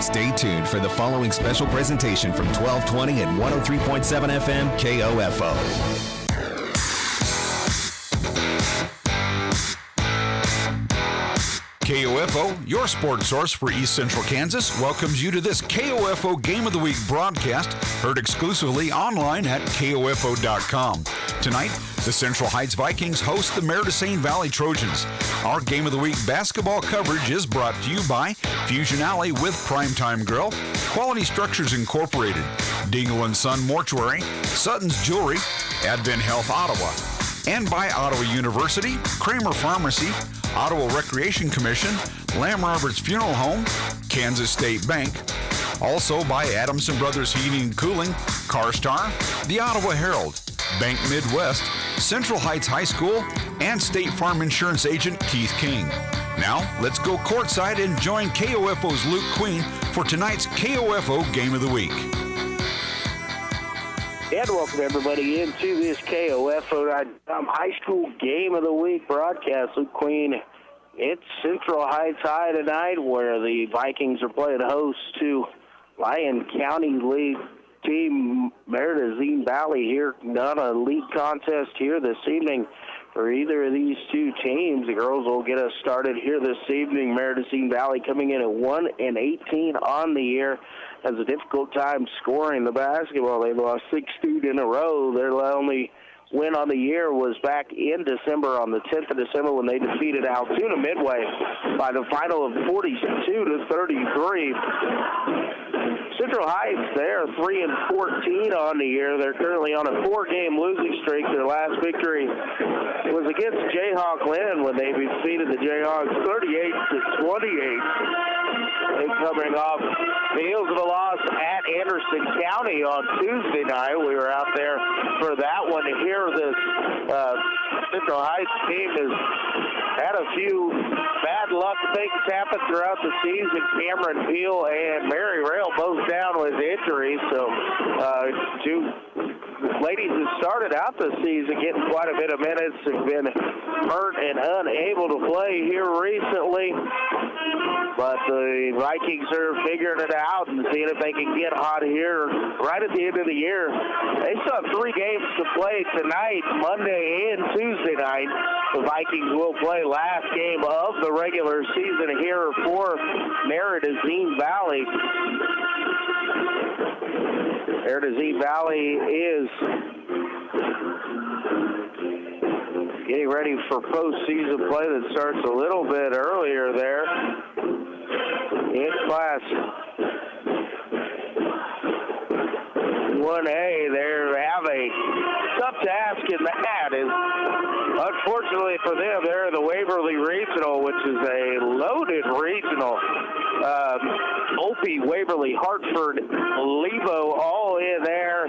Stay tuned for the following special presentation from 1220 and 103.7 FM KOFO. KOFO, your sports source for East Central Kansas, welcomes you to this KOFO Game of the Week broadcast, heard exclusively online at KOFO.com. Tonight, the Central Heights Vikings host the Marais Valley Trojans. Our Game of the Week basketball coverage is brought to you by Fusion Alley with Primetime Grill, Quality Structures Incorporated, Dingle & Son Mortuary, Sutton's Jewelry, Advent Health Ottawa, and by Ottawa University, Kramer Pharmacy, Ottawa Recreation Commission, Lamb Roberts Funeral Home, Kansas State Bank. Also by Adamson Brothers Heating and Cooling, CarStar, the Ottawa Herald, Bank Midwest, Central Heights High School, and State Farm Insurance Agent Keith King. Now, let's go courtside and join KOFO's Luke Queen for tonight's KOFO Game of the Week. And welcome everybody into this KOFO High School Game of the Week broadcast. Luke Queen, it's Central Heights High tonight, where the Vikings are playing host to Lyon County League team Marais Valley here. Not a league contest here this evening for either of these two teams. The girls will get us started here this evening. Marais Valley coming in at 1-18 on the year. Has a difficult time scoring the basketball. They've lost 6 in a row. Their only win on the year was back in December, on the 10th of December, when they defeated Altoona Midway by the final of 42-33. Central Heights, they're 3-14 on the year. They're currently on a 4-game losing streak. Their last victory was against Jayhawk Lynn when they defeated the Jayhawks 38-28. They're coming off the heels of a loss at Anderson County on Tuesday night. We were out there for that one. Here, this Central Heights team has had a few bad luck things happen throughout the season. Cameron Peel and Mary Rail both down with injuries. So two ladies who started out the season getting quite a bit of minutes have been hurt and unable to play here recently. But the Vikings are figuring it out and seeing if they can get hot here right at the end of the year. They still have 3 games to play tonight, Monday and Tuesday night. The Vikings will play last game of the regular season here for Marais Valley. Marais Valley is getting ready for postseason play that starts a little bit earlier there in Class 1A. They have a tough task in that. Is unfortunately for them, they're in the Waverly Regional, which is a loaded regional. Opie, Waverly, Hartford, Lebo, all in there.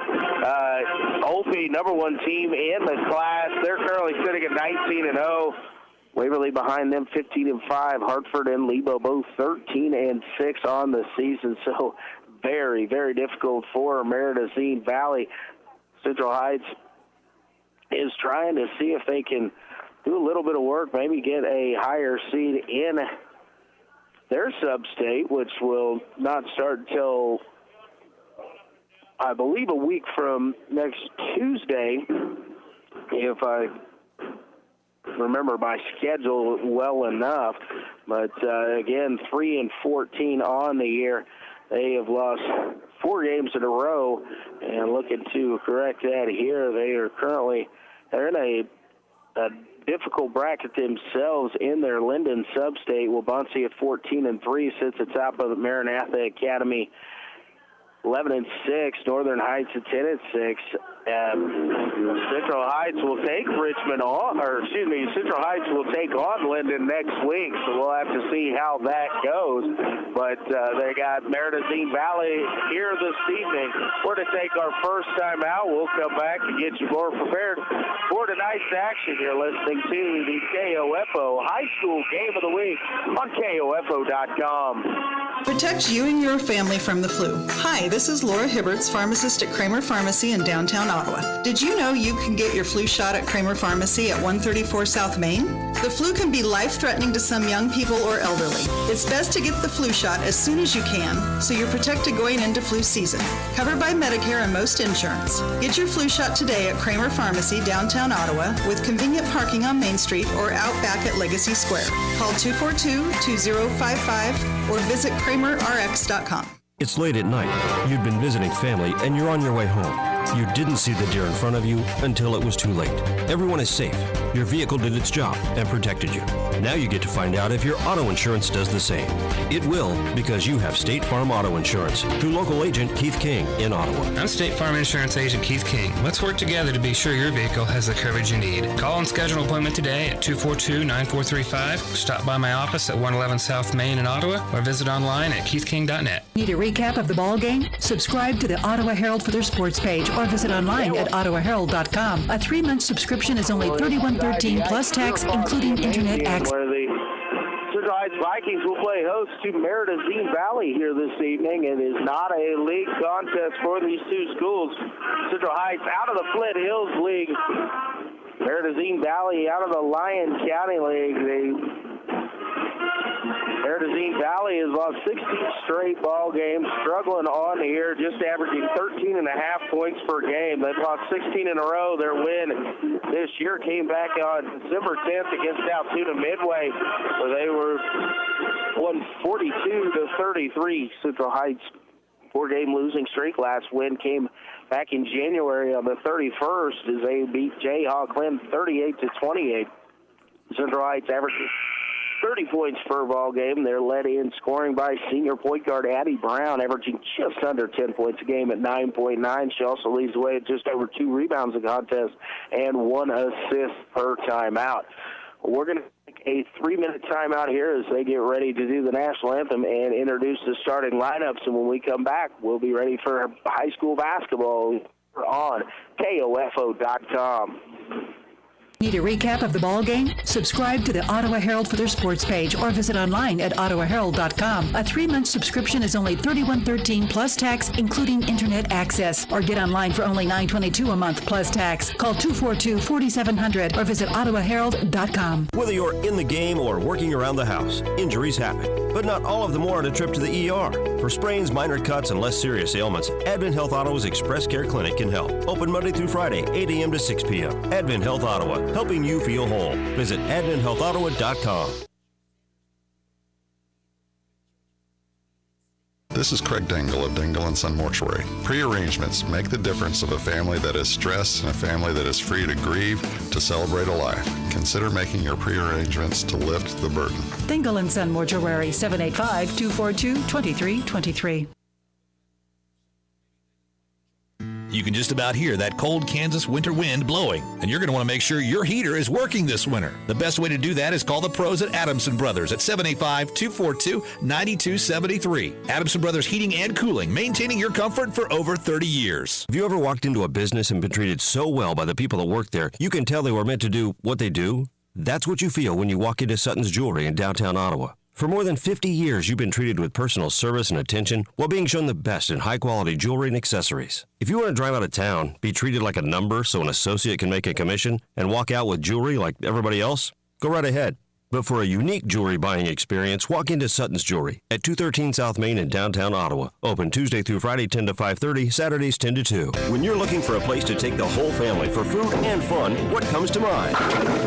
Opie, number 1 team in the class. They're currently sitting at 19-0. Waverly behind them, 15-5. Hartford and Lebo both 13-6 on the season. So very, very difficult for Marais Valley. Central Heights is trying to see if they can do a little bit of work, maybe get a higher seed in their sub-state, which will not start until, I believe, a week from next Tuesday, if I remember my schedule well enough. But again, 3-14 on the year. They have lost 4 games in a row, and looking to correct that here, they're in a difficult bracket themselves in their Linden sub-state. Wabunsee at 14-3 sits atop of the Maranatha Academy, 11-6. Northern Heights at 10-6. Central Heights will take Central Heights will take on Linden next week, so we'll have to see how that goes. But they got Marais Valley here this evening. We're to take our first time out. We'll come back and get you more prepared for tonight's action. You're listening to the KOFO High School Game of the Week on KOFO.com. Protect you and your family from the flu. Hi, this is Laura Hibberts, pharmacist at Kramer Pharmacy in downtown Ottawa. Did you know you can get your flu shot at Kramer Pharmacy at 134 South Main? The flu can be life-threatening to some young people or elderly. It's best to get the flu shot as soon as you can so you're protected going into flu season. Covered by Medicare and most insurance. Get your flu shot today at Kramer Pharmacy, downtown Ottawa, with convenient parking on Main Street or out back at Legacy Square. Call 242-2055 or visit KramerRx.com. It's late at night. You'd been visiting family and you're on your way home. You didn't see the deer in front of you until it was too late. Everyone is safe. Your vehicle did its job and protected you. Now you get to find out if your auto insurance does the same. It will, because you have State Farm Auto Insurance through local agent Keith King in Ottawa. I'm State Farm Insurance Agent Keith King. Let's work together to be sure your vehicle has the coverage you need. Call and schedule an appointment today at 242-9435. Stop by my office at 111 South Main in Ottawa or visit online at keithking.net. Need a recap of the ball game? Subscribe to the Ottawa Herald for their sports page or visit online at ottawaherald.com. A 3-month subscription is only $31.13 plus tax, including internet access. Where the Central Heights Vikings will play host to Marais Valley here this evening. It is not a league contest for these two schools. Central Heights out of the Flint Hills League. Marais Valley out of the Lyon County League. Marais Valley has lost 16 straight ball games, struggling on here, just averaging 13.5 points per game. They've lost 16 in a row. Their win this year came back on December 10th against Altoona Midway, where they won 42-33. Central Heights' 4-game losing streak. Last win came back in January on the 31st as they beat Jayhawk Lynn 38-28. Central Heights averaging 30 points per ball game. They're led in scoring by senior point guard Addie Brown, averaging just under 10 points a game at 9.9. She also leads the way at just over 2 rebounds a contest and 1 assist per timeout. We're going to take a 3-minute timeout here as they get ready to do the national anthem and introduce the starting lineups. And when we come back, we'll be ready for high school basketball on KOFO.com. Need a recap of the ball game? Subscribe to the Ottawa Herald for their sports page or visit online at ottawaherald.com. A 3-month subscription is only $31.13 plus tax, including internet access. Or get online for only $9.22 a month plus tax. Call 242-4700 or visit ottawaherald.com. Whether you're in the game or working around the house, injuries happen, but not all of them warrant a trip to the ER. For sprains, minor cuts, and less serious ailments, Advent Health Ottawa's Express Care Clinic can help. Open Monday through Friday, 8 a.m. to 6 p.m. Advent Health Ottawa, helping you feel whole. Visit adventhealthottawa.com. This is Craig Dingle of Dingle & Son Mortuary. Pre-arrangements make the difference of a family that is stressed and a family that is free to grieve, to celebrate a life. Consider making your pre-arrangements to lift the burden. Dingle & Son Mortuary, 785-242-2323. You can just about hear that cold Kansas winter wind blowing, and you're going to want to make sure your heater is working this winter. The best way to do that is call the pros at Adamson Brothers at 785-242-9273. Adamson Brothers Heating and Cooling, maintaining your comfort for over 30 years. Have you ever walked into a business and been treated so well by the people that work there, you can tell they were meant to do what they do? That's what you feel when you walk into Sutton's Jewelry in downtown Ottawa. For more than 50 years, you've been treated with personal service and attention while being shown the best in high-quality jewelry and accessories. If you want to drive out of town, be treated like a number so an associate can make a commission, and walk out with jewelry like everybody else, go right ahead. But for a unique jewelry buying experience, walk into Sutton's Jewelry at 213 South Main in downtown Ottawa. Open Tuesday through Friday 10 to 5:30, Saturdays 10 to 2. When you're looking for a place to take the whole family for food and fun, what comes to mind?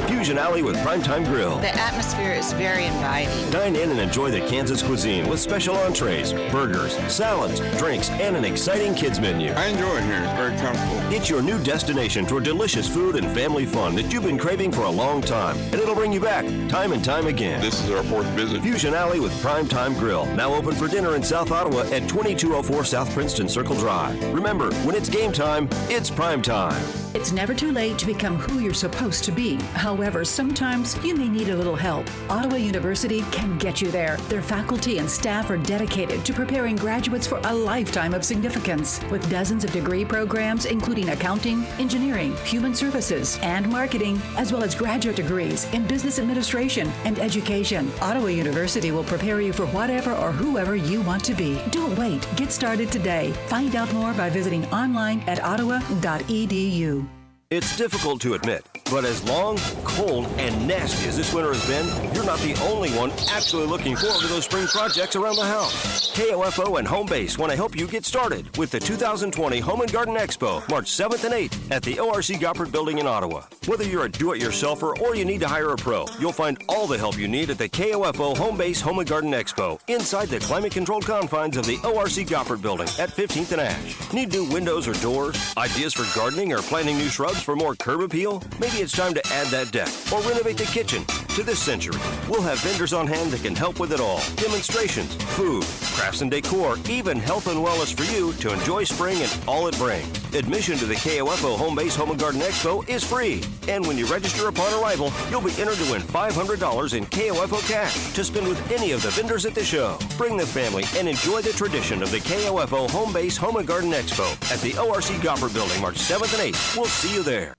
Fusion Alley with Primetime Grill. The atmosphere is very inviting. Dine in and enjoy the Kansas cuisine with special entrees, burgers, salads, drinks, and an exciting kids menu. I enjoy it here. It's very comfortable. It's your new destination for delicious food and family fun that you've been craving for a long time, and it'll bring you back time and time again. This is our 4th visit. Fusion Alley with Primetime Grill, now open for dinner in South Ottawa at 2204 South Princeton Circle Drive. Remember, when it's game time, it's prime time. It's never too late to become who you're supposed to be. However, sometimes you may need a little help. Ottawa University can get you there. Their faculty and staff are dedicated to preparing graduates for a lifetime of significance. With dozens of degree programs, including accounting, engineering, human services, and marketing, as well as graduate degrees in business administration and education, Ottawa University will prepare you for whatever or whoever you want to be. Don't wait. Get started today. Find out more by visiting online at ottawa.edu. It's difficult to admit, but as long, cold, and nasty as this winter has been, you're not the only one actually looking forward to those spring projects around the house. KOFO and Home Base want to help you get started with the 2020 Home and Garden Expo, March 7th and 8th at the ORC Goppert Building in Ottawa. Whether you're a do-it-yourselfer or you need to hire a pro, you'll find all the help you need at the KOFO Home Base Home and Garden Expo inside the climate-controlled confines of the ORC Goppert Building at 15th and Ash. Need new windows or doors? Ideas for gardening or planting new shrubs for more curb appeal? Maybe it's time to add that deck or renovate the kitchen. To this century, we'll have vendors on hand that can help with it all. Demonstrations, food, crafts and decor, even health and wellness for you to enjoy spring and all it brings. Admission to the KOFO Home Base Home and Garden Expo is free. And when you register upon arrival, you'll be entered to win $500 in KOFO cash to spend with any of the vendors at the show. Bring the family and enjoy the tradition of the KOFO Home Base Home and Garden Expo at the ORC Goppert Building, March 7th and 8th. We'll see you there.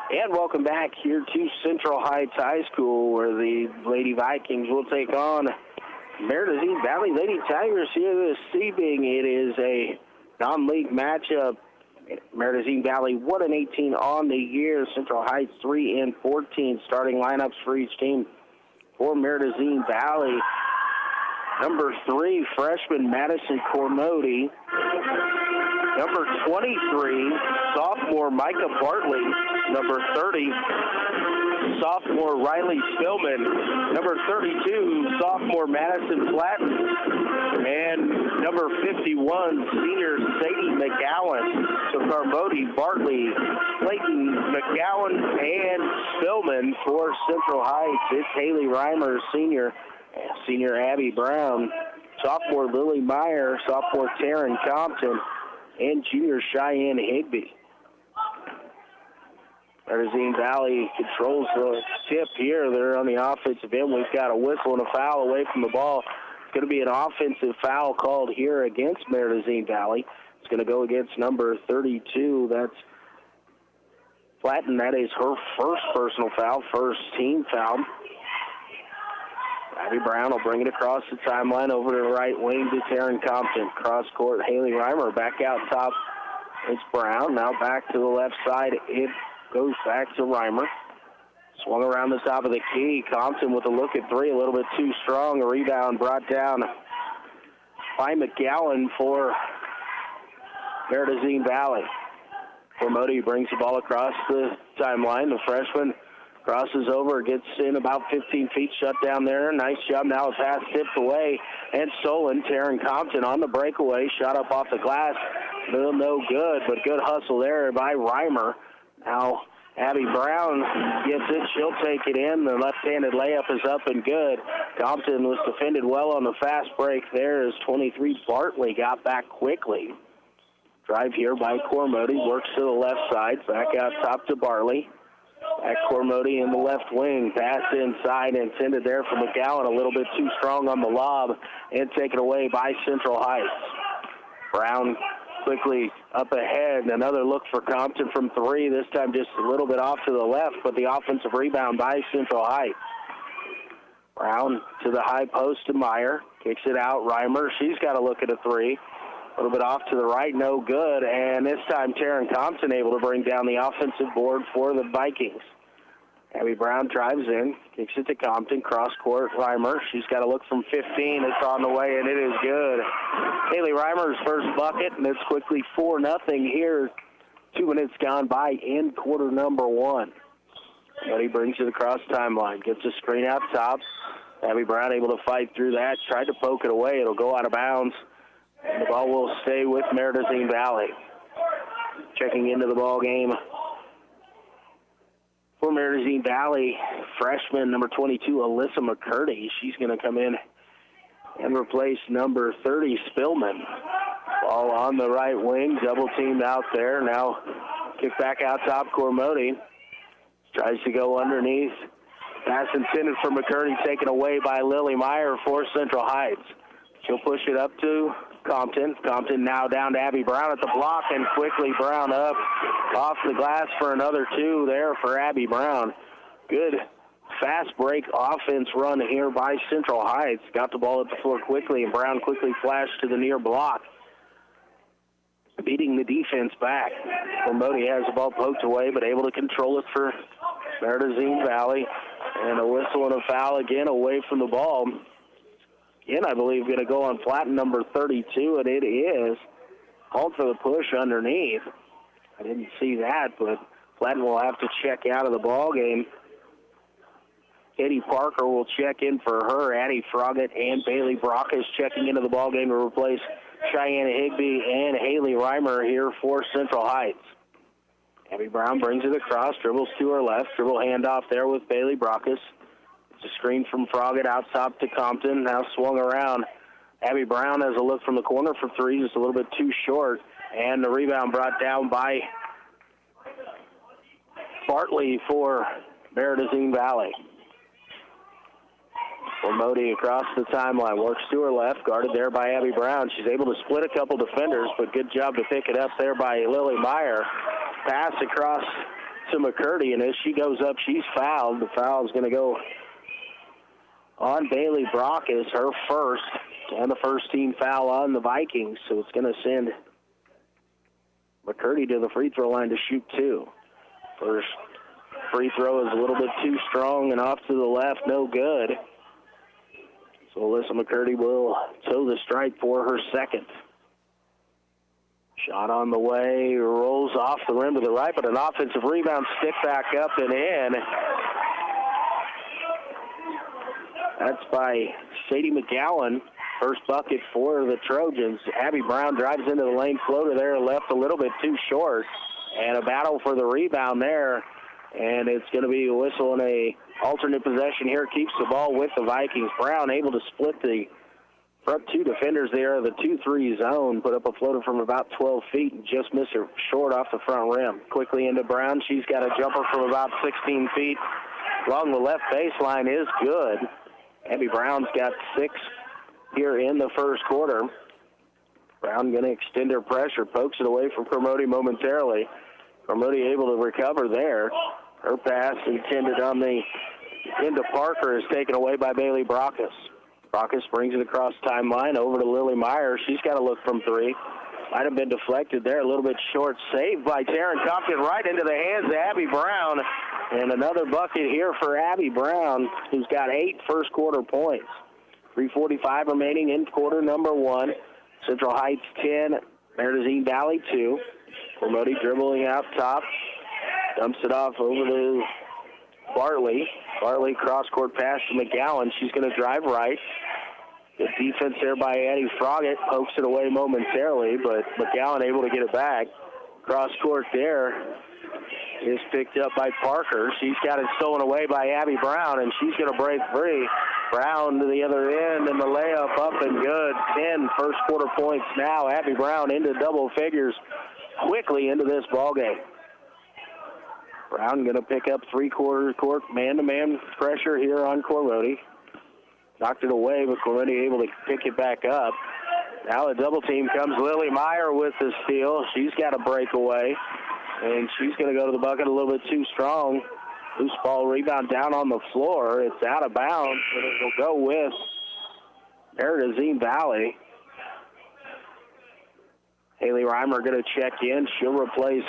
And welcome back here to Central Heights High School, where the Lady Vikings will take on Marais Valley Lady Tigers here this evening. It is a non-league matchup. Marais Valley 1-18 on the year. Central Heights 3-14. Starting lineups for each team. For Marais Valley, number 3, freshman Madison Cormody. Number 23, sophomore Micah Bartley. Number 30, sophomore Riley Spillman. Number 32, sophomore Madison Flatten. And number 51, senior Sadie McGowan. So Carmody, Bartley, Clayton, McGowan, and Spillman for Central Heights. It's Haley Reimer, senior Abby Brown, sophomore Lily Meyer, sophomore Taryn Compton, and junior Cheyenne Higby. Marais Valley controls the tip here. They're on the offensive end. We've got a whistle and a foul away from the ball. It's going to be an offensive foul called here against Marais Valley. It's going to go against number 32. That's Flatten. That is her first personal foul, first team foul. Abby Brown will bring it across the timeline over to the right wing to Taryn Compton. Cross court, Haley Reimer back out top. It's Brown. Now back to the left side. It goes back to Reimer. Swung around the top of the key. Compton with a look at 3, a little bit too strong. A rebound brought down by McGowan for Marais Valley. Cormody brings the ball across the timeline. The freshman crosses over, gets in about 15 feet, shut down there. Nice job. Now a pass tipped away and stolen. Taryn Compton on the breakaway. Shot up off the glass. No good, but good hustle there by Reimer. Now Abby Brown gets it. She'll take it in. The left-handed layup is up and good. Compton was defended well on the fast break there as 23 Bartley got back quickly. Drive here by Cormody. Works to the left side. Back out top to Bartley. Back Cormody in the left wing. Pass inside intended there for McGowan. A little bit too strong on the lob and taken away by Central Heights. Brown quickly up ahead. Another look for Compton from 3. This time just a little bit off to the left, but the offensive rebound by Central Heights. Brown to the high post to Meyer. Kicks it out. Reimer. She's got to look at a 3. A little bit off to the right, no good. And this time Taryn Compton able to bring down the offensive board for the Vikings. Abby Brown drives in, kicks it to Compton, cross court, Reimer. She's got to look from 15. It's on the way, and it is good. Haley Reimer's first bucket, and it's quickly 4-0 here. 2 minutes gone by in quarter number 1. But he brings it across timeline, gets a screen out top. Abby Brown able to fight through that, tried to poke it away. It'll go out of bounds. And the ball will stay with Marais Valley. Checking into the ball game for Marais Valley, freshman number 22, Alyssa McCurdy. She's going to come in and replace number 30, Spillman. Ball on the right wing, double teamed out there. Now Kick back out top, Cormody. Tries to go underneath. Pass intended for McCurdy, taken away by Lily Meyer for Central Heights. She'll push it up to Compton. Compton now down to Abby Brown at the block, and quickly Brown up off the glass for another 2 there for Abby Brown. Good fast break offense run here by Central Heights. Got the ball at the floor quickly, and Brown quickly flashed to the near block, beating the defense back. Cormody has the ball poked away, but able to control it for Marais Valley. And a whistle and a foul again away from the ball. Again, I believe going to go on flat number 32, and it is. Called for the push underneath. I didn't see that, but Flatton will have to check out of the ball game. Katie Parker will check in for her. Addie Froggatt and Bailey Brockes checking into the ball game to replace Cheyenne Higby and Haley Reimer here for Central Heights. Abby Brown brings it across, dribbles to her left, dribble handoff there with Bailey Brockes. It's a screen from Froggatt out top to Compton, now swung around. Abby Brown has a look from the corner for 3, just a little bit too short, and the rebound brought down by Bartley for Marais Valley. Cormody across the timeline, works to her left, guarded there by Abby Brown. She's able to split a couple defenders, but good job to pick it up there by Lily Meyer. Pass across to McCurdy, and as she goes up, she's fouled. The foul is going to go on Bailey Brockes, her first, and the first team foul on the Vikings, so it's going to send McCurdy to the free throw line to shoot 2. First free throw is a little bit too strong and off to the left, no good. So Alyssa McCurdy will toe the strike for her second. Shot on the way, rolls off the rim to the right, but an offensive rebound, stick back up and in. That's by Sadie McGowan. First bucket for the Trojans. Abby Brown drives into the lane, floater there, left a little bit too short. And a battle for the rebound there. And it's going to be a whistle and a alternate possession here. Keeps the ball with the Vikings. Brown able to split the front 2 defenders there, the 2-3 zone. Put up a floater from about 12 feet and just missed her short off the front rim. Quickly into Brown. She's got a jumper from about 16 feet along the left baseline. Is good. Abby Brown's got 6 here in the first quarter. Brown going to extend her pressure, pokes it away from Cormody momentarily. Cormody able to recover there. Her pass intended on the into Parker is taken away by Bailey Brockes. Brockes brings it across timeline over to Lily Meyer. She's got to look from 3. Might have been deflected there, a little bit short. Saved by Taryn Compton right into the hands of Abby Brown. And another bucket here for Abby Brown, who's got 8 first quarter points. 3:45 remaining in quarter number 1. Central Heights 10, Marais Valley 2. Cormody dribbling out top. Dumps it off over to Bartley. Bartley cross-court pass to McGowan. She's going to drive right. Good defense there by Addie Froggatt. Pokes it away momentarily, but McGowan able to get it back. Cross-court there is picked up by Parker. She's got it stolen away by Abby Brown, and she's going to break free. Brown to the other end, and the layup up and good. 10 first quarter points now. Abby Brown into double figures quickly into this ball game. Brown going to pick up three-quarter court man-to-man pressure here on Cormody. Knocked it away, but Cormody able to pick it back up. Now a double team comes. Lily Meyer with the steal. She's got a breakaway, and she's going to go to the bucket a little bit too strong. Loose ball rebound down on the floor. It's out of bounds, and it will go with Marais Valley. Haley Reimer going to check in. She'll replace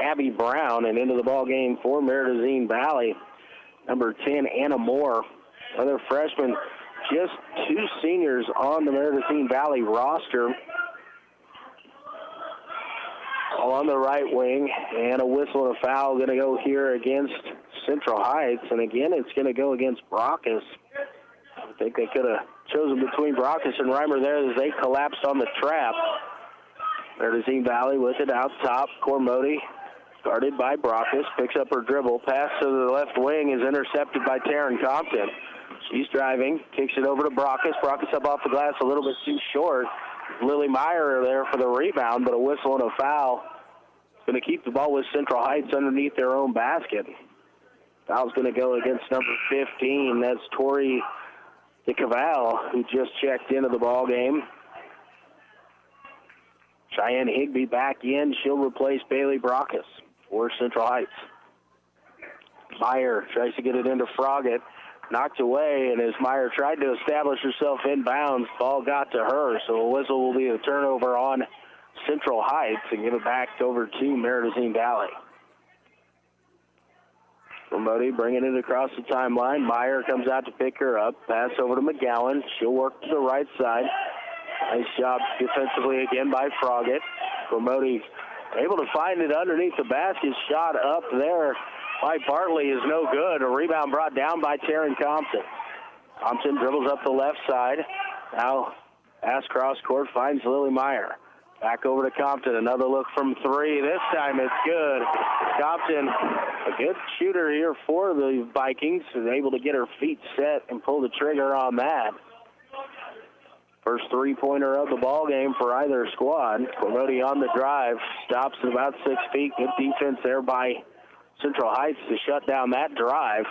Abby Brown, and into the ball game for Marais Valley. Number 10, Anna Moore, another freshman. Just 2 seniors on the Marais Valley roster. All on the right wing, and a whistle and a foul going to go here against Central Heights. And again, it's going to go against Brockes. I think they could have chosen between Brockes and Reimer there as they collapsed on the trap. Marais Valley with it out top. Cormody, guarded by Brockes, picks up her dribble. Pass to the left wing is intercepted by Taryn Compton. She's driving, kicks it over to Brockes. Brockes up off the glass a little bit too short. Lily Meyer there for the rebound, but a whistle and a foul. It's going to keep the ball with Central Heights underneath their own basket. Foul's going to go against number 15. That's Tori DeCaval, who just checked into the ball game. Cheyenne Higby back in. She'll replace Bailey Brockus for Central Heights. Meyer tries to get it into Froggatt. Knocked away, and as Meyer tried to establish herself inbounds, ball got to her, so a whistle will be a turnover on Central Heights and give it back over to Marais Valley. Modi bringing it across the timeline. Meyer comes out to pick her up. Pass over to McGowan. She'll work to the right side. Nice job defensively again by Froggatt. Modi able to find it underneath the basket. Shot up there by Bartley is no good. A rebound brought down by Taryn Compton. Compton dribbles up the left side. Now pass cross court, finds Lily Meyer. Back over to Compton. Another look from three. This time it's good. Compton, a good shooter here for the Vikings, is able to get her feet set and pull the trigger on that. First three-pointer of the ball game for either squad. Cormody on the drive. Stops at about 6 feet. Good defense there by Central Heights to shut down that drive.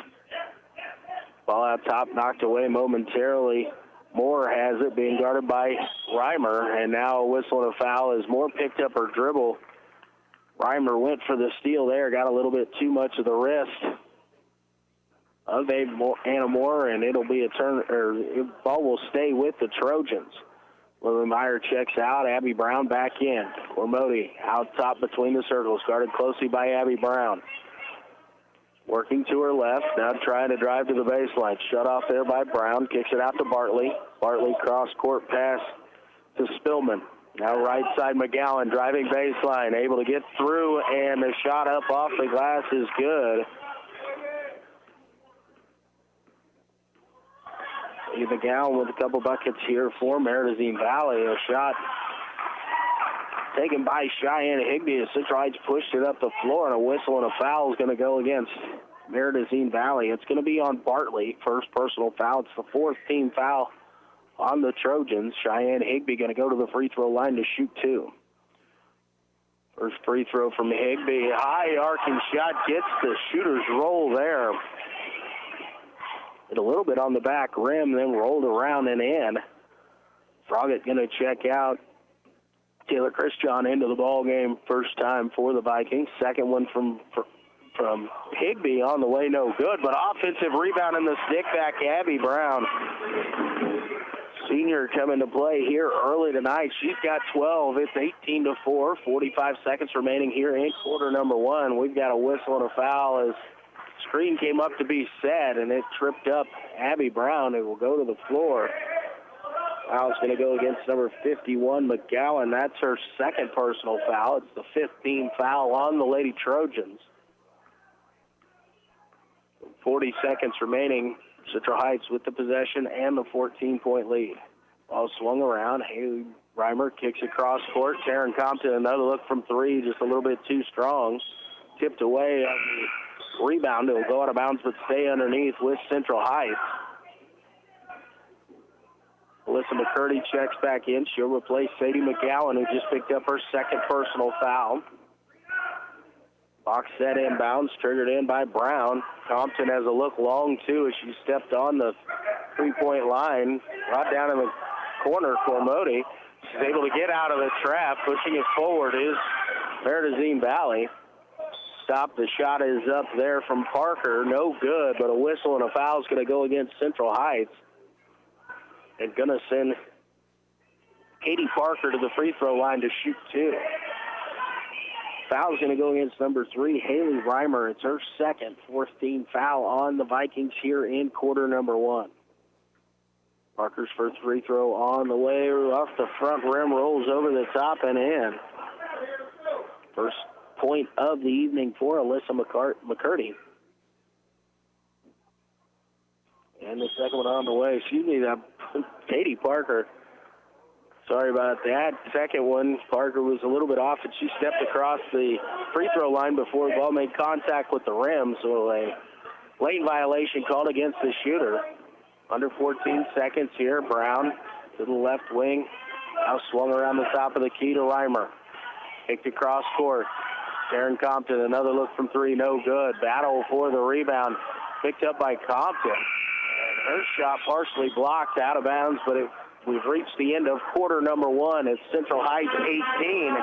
Ball out top, knocked away momentarily. Moore has it, being guarded by Reimer, and now a whistle and a foul as Moore picked up her dribble. Reimer went for the steal there, got a little bit too much of the wrist of Anna Moore, and it'll be a turn, or the ball will stay with the Trojans. Lily Meyer checks out, Abby Brown back in. Cormody out top between the circles, guarded closely by Abby Brown. Working to her left, now trying to drive to the baseline. Shut off there by Brown, kicks it out to Bartley. Bartley cross-court pass to Spillman. Now right side McGowan, driving baseline, able to get through, and the shot up off the glass is good. McGowan with a couple buckets here for Marais Valley. A shot taken by Cheyenne Higby as Central Heights pushed it up the floor, and a whistle and a foul is going to go against Marais Valley. It's going to be on Bartley. First personal foul. It's the fourth team foul on the Trojans. Cheyenne Higby going to go to the free throw line to shoot two. First free throw from Higby. High arcing shot gets the shooter's roll there. Hit a little bit on the back rim, then rolled around and in. Froggatt going to check out. Taylor Christian into the ball game first time for the Vikings. Second one from Higby on the way, no good, but offensive rebound in the stick back, Abby Brown. Senior coming to play here early tonight. She's got 12. It's 18-4, 45 seconds remaining here in quarter number one. We've got a whistle and a foul as screen came up to be set, and it tripped up Abby Brown, who will go to the floor. Foul's going to go against number 51, McGowan. That's her second personal foul. It's the 15th foul on the Lady Trojans. 40 seconds remaining. Central Heights with the possession and the 14-point lead. Ball swung around. Haley Reimer kicks across court. Taryn Compton, another look from three, just a little bit too strong. Tipped away on the rebound. It'll go out of bounds but stay underneath with Central Heights. Alyssa McCurdy checks back in. She'll replace Sadie McGowan, who just picked up her second personal foul. Box set inbounds, triggered in by Brown. Compton has a look long, too, as she stepped on the three-point line. Right down in the corner for Modi. She's able to get out of the trap. Pushing it forward is Marais Valley. Stop. The shot is up there from Parker. No good, but a whistle and a foul is going to go against Central Heights. And going to send Katie Parker to the free throw line to shoot two. Foul's going to go against number 3, Haley Reimer. It's her second, fourth team foul on the Vikings here in quarter number one. Parker's first free throw on the way off the front rim, rolls over the top and in. First point of the evening for Alyssa McCurdy. And the second one on the way. Katie Parker. Sorry about that. Second one, Parker was a little bit off, and she stepped across the free throw line before the ball made contact with the rim, so a lane violation called against the shooter. Under 14 seconds here. Brown to the left wing. Now swung around the top of the key to Reimer. Kicked across court. Taryn Compton, another look from three, no good. Battle for the rebound, picked up by Compton. Her shot partially blocked out of bounds, but we've reached the end of quarter number one. It's Central Heights 18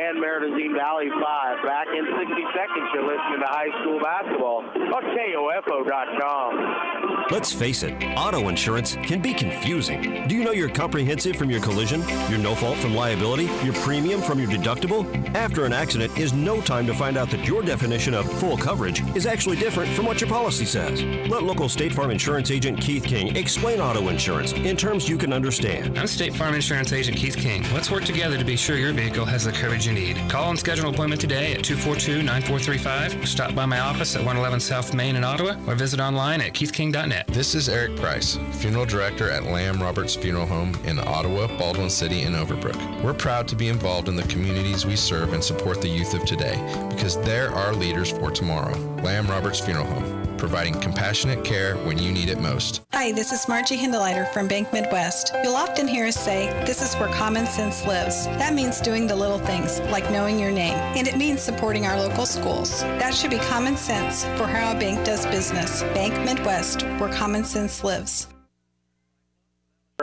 and Marais Valley 5. Back in 60 seconds, you're listening to high school basketball on KOFO.com. Let's face it, auto insurance can be confusing. Do you know your comprehensive from your collision, your no-fault from liability, your premium from your deductible? After an accident is no time to find out that your definition of full coverage is actually different from what your policy says. Let local State Farm insurance agent Keith King explain auto insurance in terms you can understand. I'm State Farm Insurance Agent Keith King. Let's work together to be sure your vehicle has the coverage you need. Call and schedule an appointment today at 242-9435. Stop by my office at 111 South Main in Ottawa or visit online at keithking.net. This is Eric Price, Funeral Director at Lamb Roberts Funeral Home in Ottawa, Baldwin City, and Overbrook. We're proud to be involved in the communities we serve and support the youth of today because they're our leaders for tomorrow. Lamb Roberts Funeral Home, providing compassionate care when you need it most. Hi, this is Margie Hindeleiter from Bank Midwest. You'll often hear us say, this is where common sense lives. That means doing the little things, like knowing your name. And it means supporting our local schools. That should be common sense for how a bank does business. Bank Midwest, where common sense lives.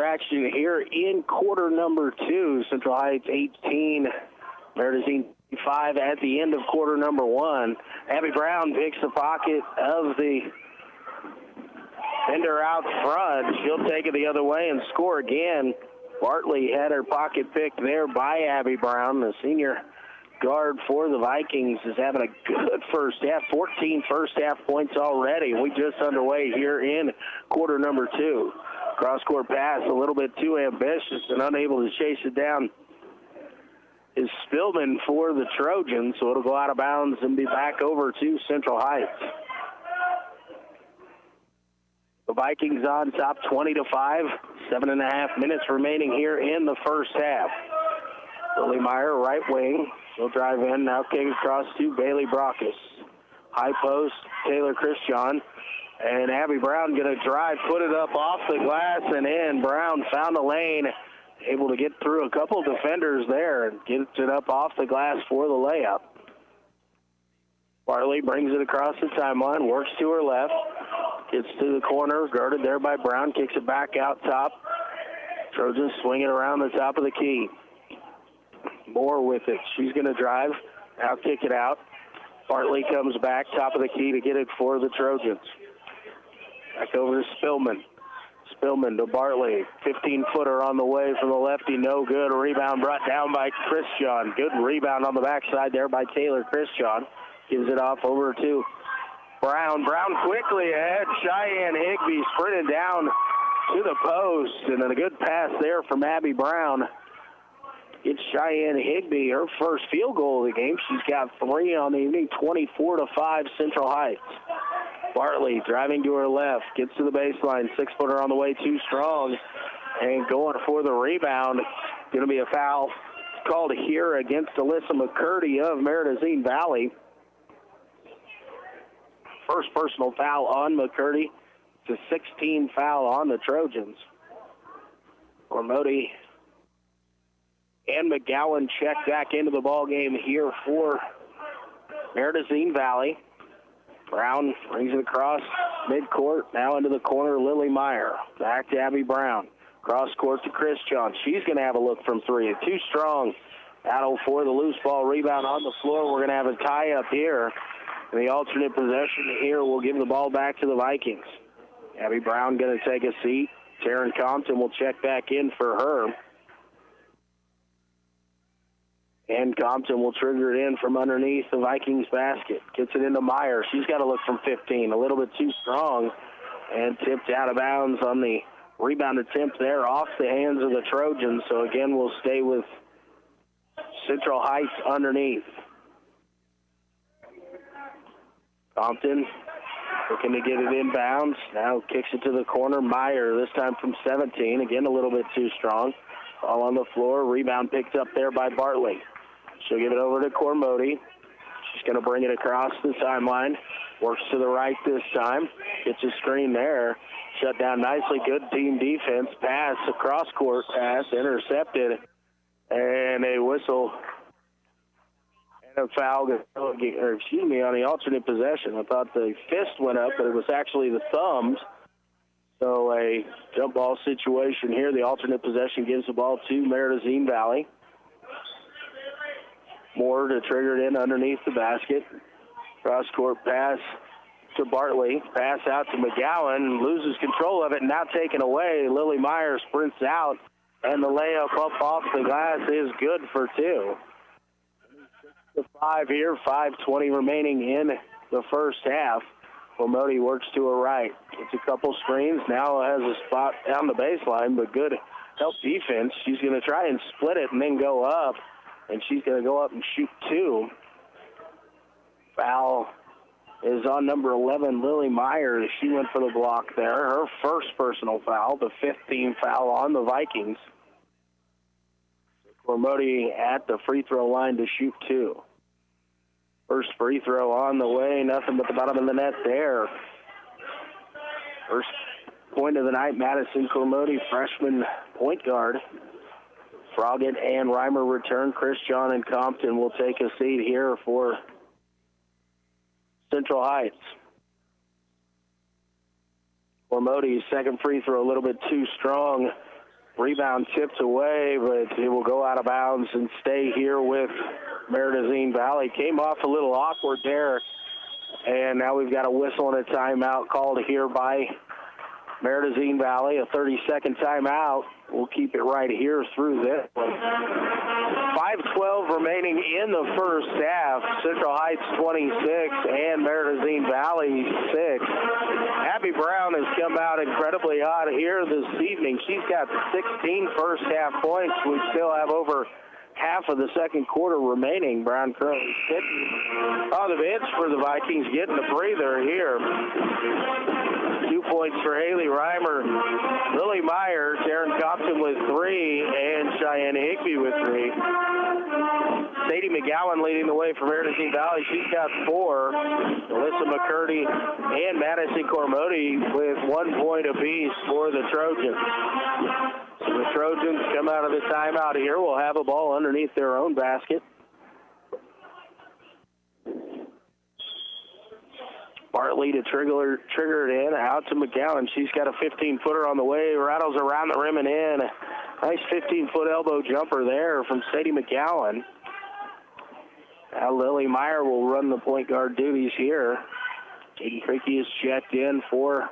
Action here in quarter number two. Central Heights 18, Marais 5 at the end of quarter number one. Abby Brown picks the pocket of the defender out front. She'll take it the other way and score again. Bartley had her pocket picked there by Abby Brown. The senior guard for the Vikings is having a good first half. 14 first half points already. We just underway here in quarter number two. Cross-court pass a little bit too ambitious and unable to chase it down is Spillman for the Trojans, so it'll go out of bounds and be back over to Central Heights. The Vikings on top 20-5, 7.5 minutes remaining here in the first half. Lily Meyer, right wing, she'll drive in, now kick across to Bailey Brockus. High post, Taylor Christian, and Abby Brown going to drive, put it up off the glass and in. Brown found a lane, able to get through a couple of defenders there and gets it up off the glass for the layup. Bartley brings it across the timeline, works to her left, gets to the corner, guarded there by Brown, kicks it back out top. Trojans swing it around the top of the key. Moore with it. She's going to drive, now kick it out. Bartley comes back, top of the key to get it for the Trojans. Back over to Spillman. Spillman to Bartley. 15-footer on the way from the lefty. No good. A rebound brought down by Christian. Good rebound on the backside there by Taylor Christian. Gives it off over to Brown. Brown quickly ahead. Cheyenne Higbee sprinted down to the post. And then a good pass there from Abby Brown. It's Cheyenne Higbee, her first field goal of the game. She's got 3 on the evening, 24-5 Central Heights. Bartley driving to her left, gets to the baseline, 6-footer on the way, too strong, and going for the rebound. Going to be a foul called here against Alyssa McCurdy of Marais Valley. First personal foul on McCurdy. It's a 16 foul on the Trojans. Ormodi and McGowan check back into the ball game here for Marais Valley. Brown brings it across midcourt, now into the corner, Lily Meyer. Back to Abby Brown. Cross court to Christian. She's going to have a look from three. Too strong. Battle for the loose ball. Rebound on the floor. We're going to have a tie-up here. And the alternate possession here will give the ball back to the Vikings. Abby Brown going to take a seat. Taryn Compton will check back in for her. And Compton will trigger it in from underneath the Vikings basket. Gets it into Meyer. She's got to look from 15. A little bit too strong. And tipped out of bounds on the rebound attempt there off the hands of the Trojans. So again, we'll stay with Central Heights underneath. Compton looking to get it inbounds. Now kicks it to the corner. Meyer, this time from 17. Again, a little bit too strong. Ball on the floor. Rebound picked up there by Bartley. She'll give it over to Cormody. She's going to bring it across the timeline. Works to the right this time. Gets a screen there. Shut down nicely. Good team defense. Pass, a cross-court pass, intercepted. And a whistle and a foul, on the alternate possession. I thought the fist went up, but it was actually the thumbs. So a jump ball situation here. The alternate possession gives the ball to Marais Valley. Moore to trigger it in underneath the basket. Cross-court pass to Bartley. Pass out to McGowan. Loses control of it and now taken away. Lily Meyer sprints out, and the layup up off the glass is good for two. 5 here, 5:20 remaining in the first half. Modi works to her right. Gets a couple screens. Now has a spot down the baseline, but good help defense. She's going to try and split it and then go up, and she's going to go up and shoot two. Foul is on number 11, Lily Meyer. She went for the block there. Her first personal foul, the 15th foul on the Vikings. Modi at the free throw line to shoot two. First free throw on the way, nothing but the bottom of the net there. First point of the night, Madison Cormody, freshman point guard. Froggatt and Reimer return. Chris John and Compton will take a seat here for Central Heights. Cormody's second free throw a little bit too strong. Rebound tipped away, but it will go out of bounds and stay here with Marais Valley. Came off a little awkward there, and now we've got a whistle and a timeout called here by Marais Valley. A 30-second timeout. We'll keep it right here through this one. 5:12 remaining in the first half. Central Heights 26 and Marais Valley 6. Abby Brown has come out incredibly hot here this evening. She's got 16 first half points. We still have over half of the second quarter remaining. Brown currently sitting on the bench for the Vikings, getting a breather here. 2 points for Haley Reimer, Lily Meyer, Taryn Compton with three, and Cheyenne Higby with three. Sadie McGowan leading the way for Marais Valley. She's got four. Alyssa McCurdy and Madison Cormody with 1 point apiece for the Trojans. So the Trojans come out of the timeout here. Will have a ball underneath their own basket. Bartley to trigger it in, out to McGowan. She's got a 15-footer on the way, rattles around the rim and in. Nice 15-foot elbow jumper there from Sadie McGowan. Now Lily Meyer will run the point guard duties here. Jaden Crickey is checked in for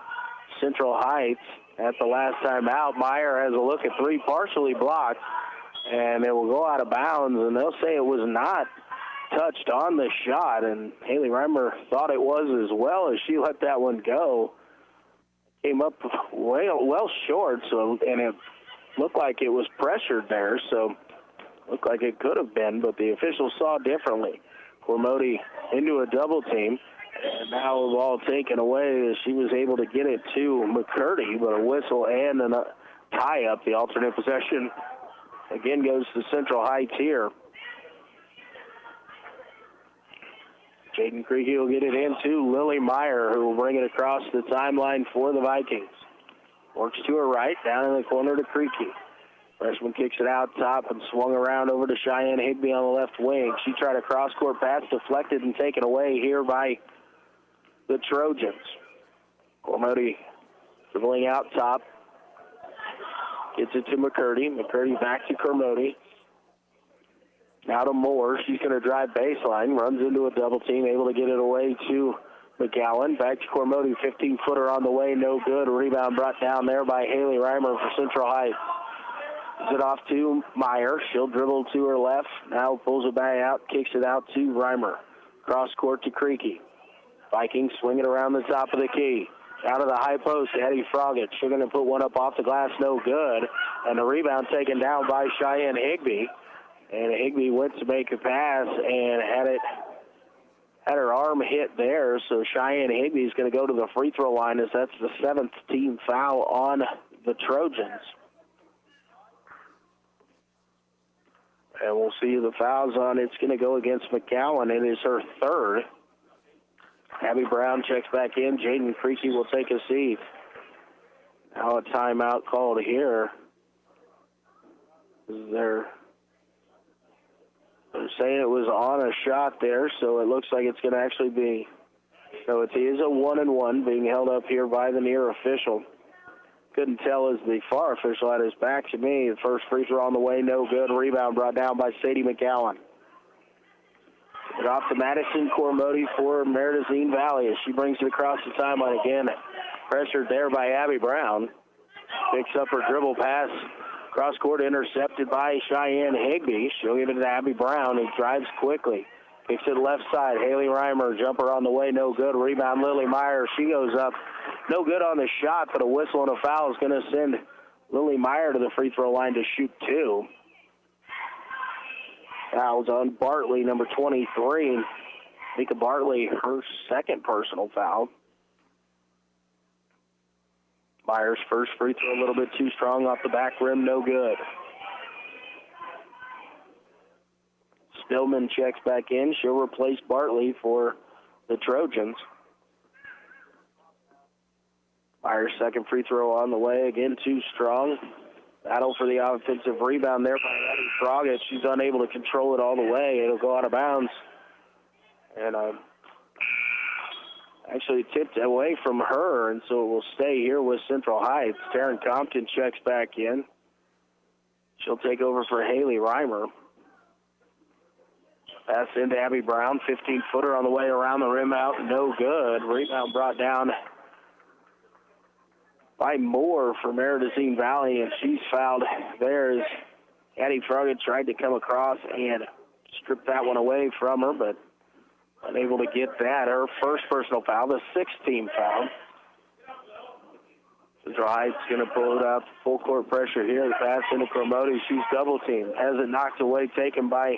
Central Heights at the last time out. Meyer has a look at three, partially blocked, and it will go out of bounds, and they'll say it was not touched on the shot, and Haley Reimer thought it was as well as she let that one go. Came up well short, and it looked like it was pressured there, so looked like it could have been, but the officials saw differently. Cormody into a double team, and now the ball taken away as she was able to get it to McCurdy, but a whistle and a tie-up. The alternate possession again goes to Central Heights here. Jaden Creaky will get it into Lily Meyer, who will bring it across the timeline for the Vikings. Works to her right, down in the corner to Creaky. Freshman kicks it out top and swung around over to Cheyenne Higby on the left wing. She tried a cross-court pass, deflected and taken away here by the Trojans. Cormody dribbling out top. Gets it to McCurdy. McCurdy back to Cormody. Now to Moore. She's going to drive baseline. Runs into a double team. Able to get it away to McGowan. Back to Cormody. 15-footer on the way. No good. Rebound brought down there by Haley Reimer for Central Heights. Gives it off to Meyer. She'll dribble to her left. Now pulls it back out. Kicks it out to Reimer. Cross court to Creaky. Vikings swinging around the top of the key. Out of the high post, Eddie Froggatt. She's going to put one up off the glass. No good. And the rebound taken down by Cheyenne Higby. And Higby went to make a pass and had her arm hit there. So Cheyenne Higby is going to go to the free throw line as that's the 7th team foul on the Trojans. And we'll see the fouls on. It's going to go against McGowan. It is her third. Abby Brown checks back in. Jaden Creaky will take a seat. Now a timeout called here. They're saying it was on a shot there, so it looks like it's going to actually be. So it is a 1-1 being held up here by the near official. Couldn't tell as the far official had his back to me. The first free throw on the way, no good. Rebound brought down by Sadie McCowan. It off to Madison Cormody for Marais Valley as she brings it across the timeline again. Pressured there by Abby Brown. Picks up her dribble pass. Cross court intercepted by Cheyenne Higby. She'll give it to Abby Brown, who drives quickly. Kicks it left side. Haley Reimer, jumper on the way, no good. Rebound, Lily Meyer. She goes up. No good on the shot, but a whistle and a foul is going to send Lily Meyer to the free throw line to shoot 2. Fouls on Bartley, number 23. Mika Bartley, her second personal foul. Myers' first free throw a little bit too strong off the back rim, no good. Stillman checks back in. She'll replace Bartley for the Trojans. Myers' second free throw on the way, again too strong. Battle for the offensive rebound there by Addie Froggett. She's unable to control it all the way. It'll go out of bounds. And actually tipped away from her, and so it will stay here with Central Heights. Taryn Compton checks back in. She'll take over for Haley Reimer. Pass into Abby Brown, 15-footer on the way around the rim out, no good. Rebound brought down by Moore for Marais Valley, and she's fouled there as Addie Froggett tried to come across and strip that one away from her, but unable to get that. Her first personal foul, the 6th team foul. Central Heights going to pull it out, full court pressure here. The pass into Cromody. She's double teamed. Has it knocked away, taken by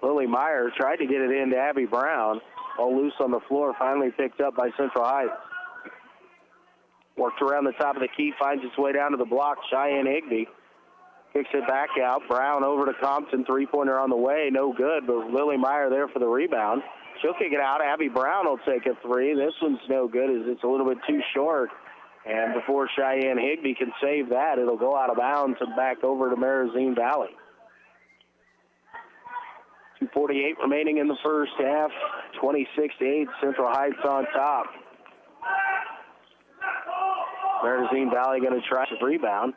Lily Meyer. Tried to get it into Abby Brown. All loose on the floor, finally picked up by Central Heights. Worked around the top of the key, finds its way down to the block. Cheyenne Higby kicks it back out. Brown over to Compton, three-pointer on the way, no good, but Lily Meyer there for the rebound. She'll kick it out. Abby Brown will take a three. This one's no good as it's a little bit too short. And before Cheyenne Higby can save that, it'll go out of bounds and back over to Marais Valley. 2:48 remaining in the first half. 26-8, Central Heights on top. Marais Valley going to try to rebound.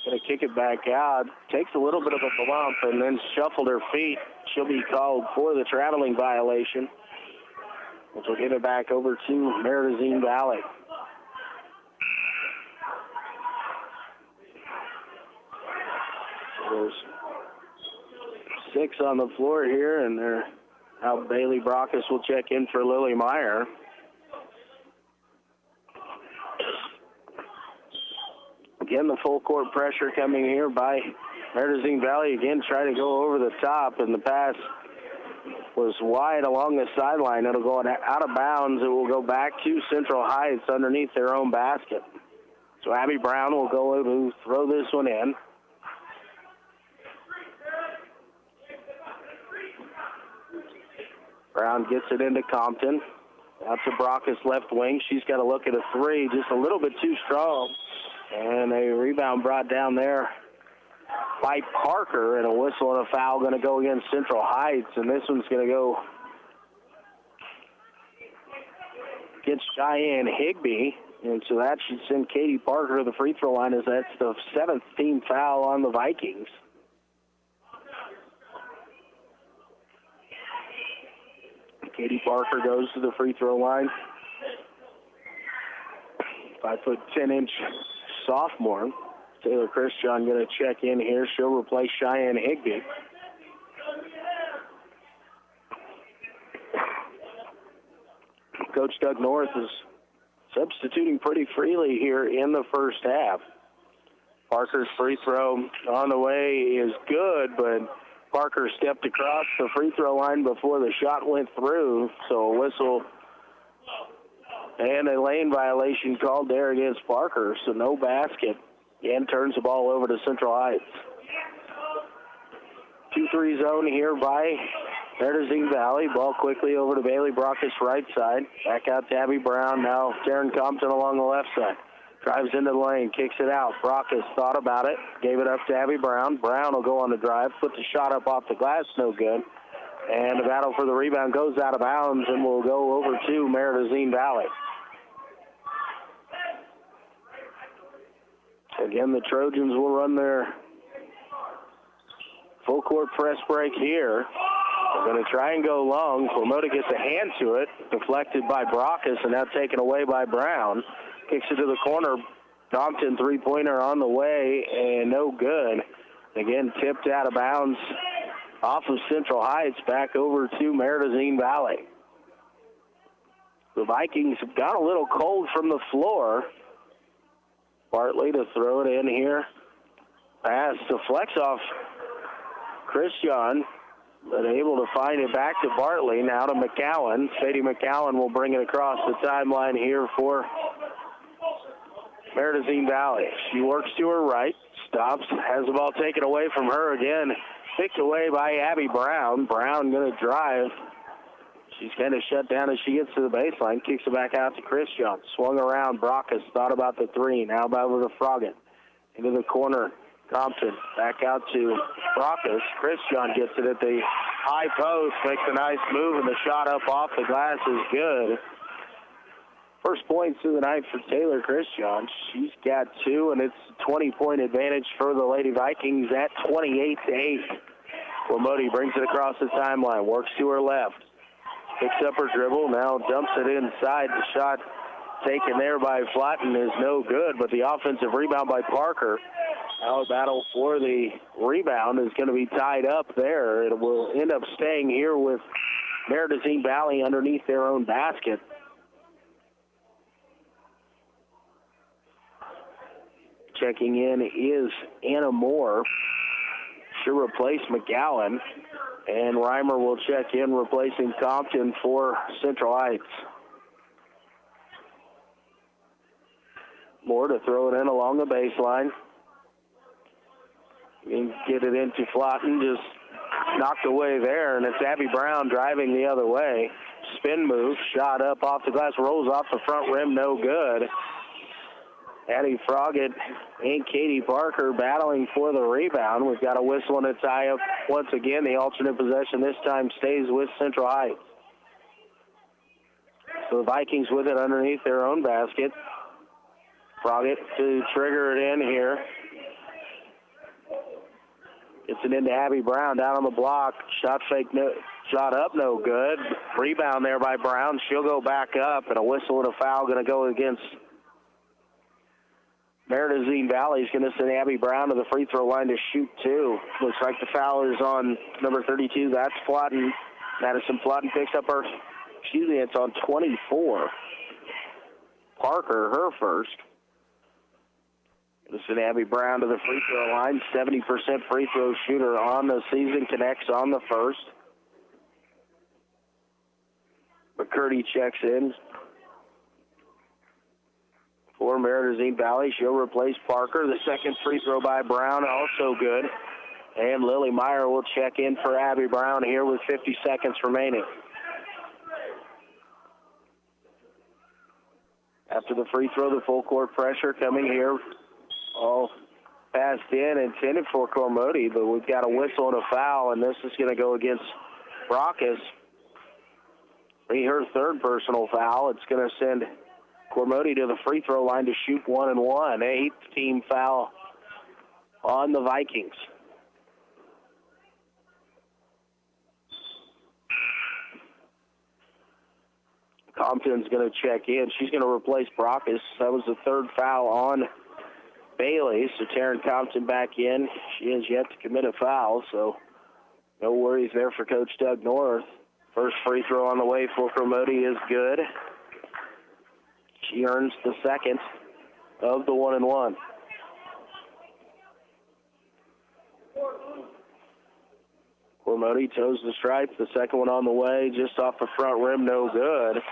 Going to kick it back out. Takes a little bit of a bump and then shuffled her feet. She'll be called for the traveling violation, which will give it back over to Marais Valley. There's 6 on the floor here, and now Bailey Brockus will check in for Lily Meyer. Again, the full court pressure coming here by Marais Valley. Again, trying to go over the top, and the pass was wide along the sideline. It'll go out of bounds. It will go back to Central Heights underneath their own basket. So Abby Brown will go to throw this one in. Brown gets it into Compton. Out to Brockus left wing. She's got to look at a three, just a little bit too strong. And a rebound brought down there by Parker, and a whistle and a foul going to go against Central Heights, and this one's going to go against Cheyenne Higby, and so that should send Katie Parker to the free throw line, as that's the 7th team foul on the Vikings. Katie Parker goes to the free throw line. 5'10" sophomore. Taylor Christian going to check in here. She'll replace Cheyenne Higby. Coach Doug North is substituting pretty freely here in the first half. Parker's free throw on the way is good, but Parker stepped across the free throw line before the shot went through, so a whistle and a lane violation called there against Parker, so no basket. And turns the ball over to Central Heights. 2-3 zone here by Marais Valley, ball quickly over to Bailey Brockes right side. Back out to Abby Brown. Now Taryn Compton along the left side. Drives into the lane, kicks it out. Brockes thought about it, gave it up to Abby Brown. Brown will go on the drive, put the shot up off the glass, no good. And the battle for the rebound goes out of bounds and will go over to Marais Valley. Again, the Trojans will run their full court press break here. They're going to try and go long. Cormody gets a hand to it, deflected by Brockes, and now taken away by Brown. Kicks it to the corner. Compton three-pointer on the way, and no good. Again, tipped out of bounds off of Central Heights, back over to Marais Valley. The Vikings have got a little cold from the floor. Bartley to throw it in here. Pass deflects off Christian, but able to find it back to Bartley. Now to McCowan. Sadie McCowan will bring it across the timeline here for Marais Valley. She works to her right, stops, has the ball taken away from her again. Picked away by Abby Brown. Brown going to drive. She's kind of shut down as she gets to the baseline. Kicks it back out to Christian. Swung around. Brockes thought about the three. Now back over to Froggatt. Into the corner. Compton back out to Brockes. Christian gets it at the high post. Makes a nice move, and the shot up off the glass is good. First points of the night for Taylor Christian. She's got two, and it's a 20-point advantage for the Lady Vikings at 28-8. Cormody brings it across the timeline. Works to her left. Picks up her dribble, now dumps it inside. The shot taken there by Flatten is no good, but the offensive rebound by Parker. Now a battle for the rebound is going to be tied up there. It will end up staying here with Marais Valley underneath their own basket. Checking in is Anna Moore. She'll replace McGowan. And Reimer will check in, replacing Compton for Central Heights. Moore to throw it in along the baseline. And get it into Flotten, just knocked away there, and it's Abby Brown driving the other way. Spin move, shot up off the glass, rolls off the front rim, no good. Addie Froggatt and Katie Parker battling for the rebound. We've got a whistle and a tie-up. Once again, the alternate possession this time stays with Central Heights. So the Vikings with it underneath their own basket. Froggatt to trigger it in here. Gets it into Abby Brown down on the block. Shot fake, no, shot up, no good. Rebound there by Brown. She'll go back up, and a whistle and a foul going to go against Marais Valley. Is going to send Abby Brown to the free throw line to shoot two. Looks like the foul is on number 32. That's Flotten. Madison Flotten picks up her, it's on 24. Parker, her first. Going to send Abby Brown to the free throw line. 70% free throw shooter on the season, connects on the first. McCurdy checks in for Marais Valley. She'll replace Parker. The second free throw by Brown, also good. And Lily Meyer will check in for Abby Brown here with 50 seconds remaining. After the free throw, the full court pressure coming here. All passed in, intended for Cormody, but we've got a whistle and a foul, and this is going to go against Brockes. Her third personal foul. It's going to send Cormody to the free throw line to shoot 1-1. Eighth team foul on the Vikings. Compton's going to check in. She's going to replace Brockes. That was the third foul on Bailey. So Taryn Compton back in. She has yet to commit a foul, so no worries there for Coach Doug North. First free throw on the way for Cormody is good. She earns the second of the 1-1. Cormody toes the stripe. The second one on the way, just off the front rim, no good.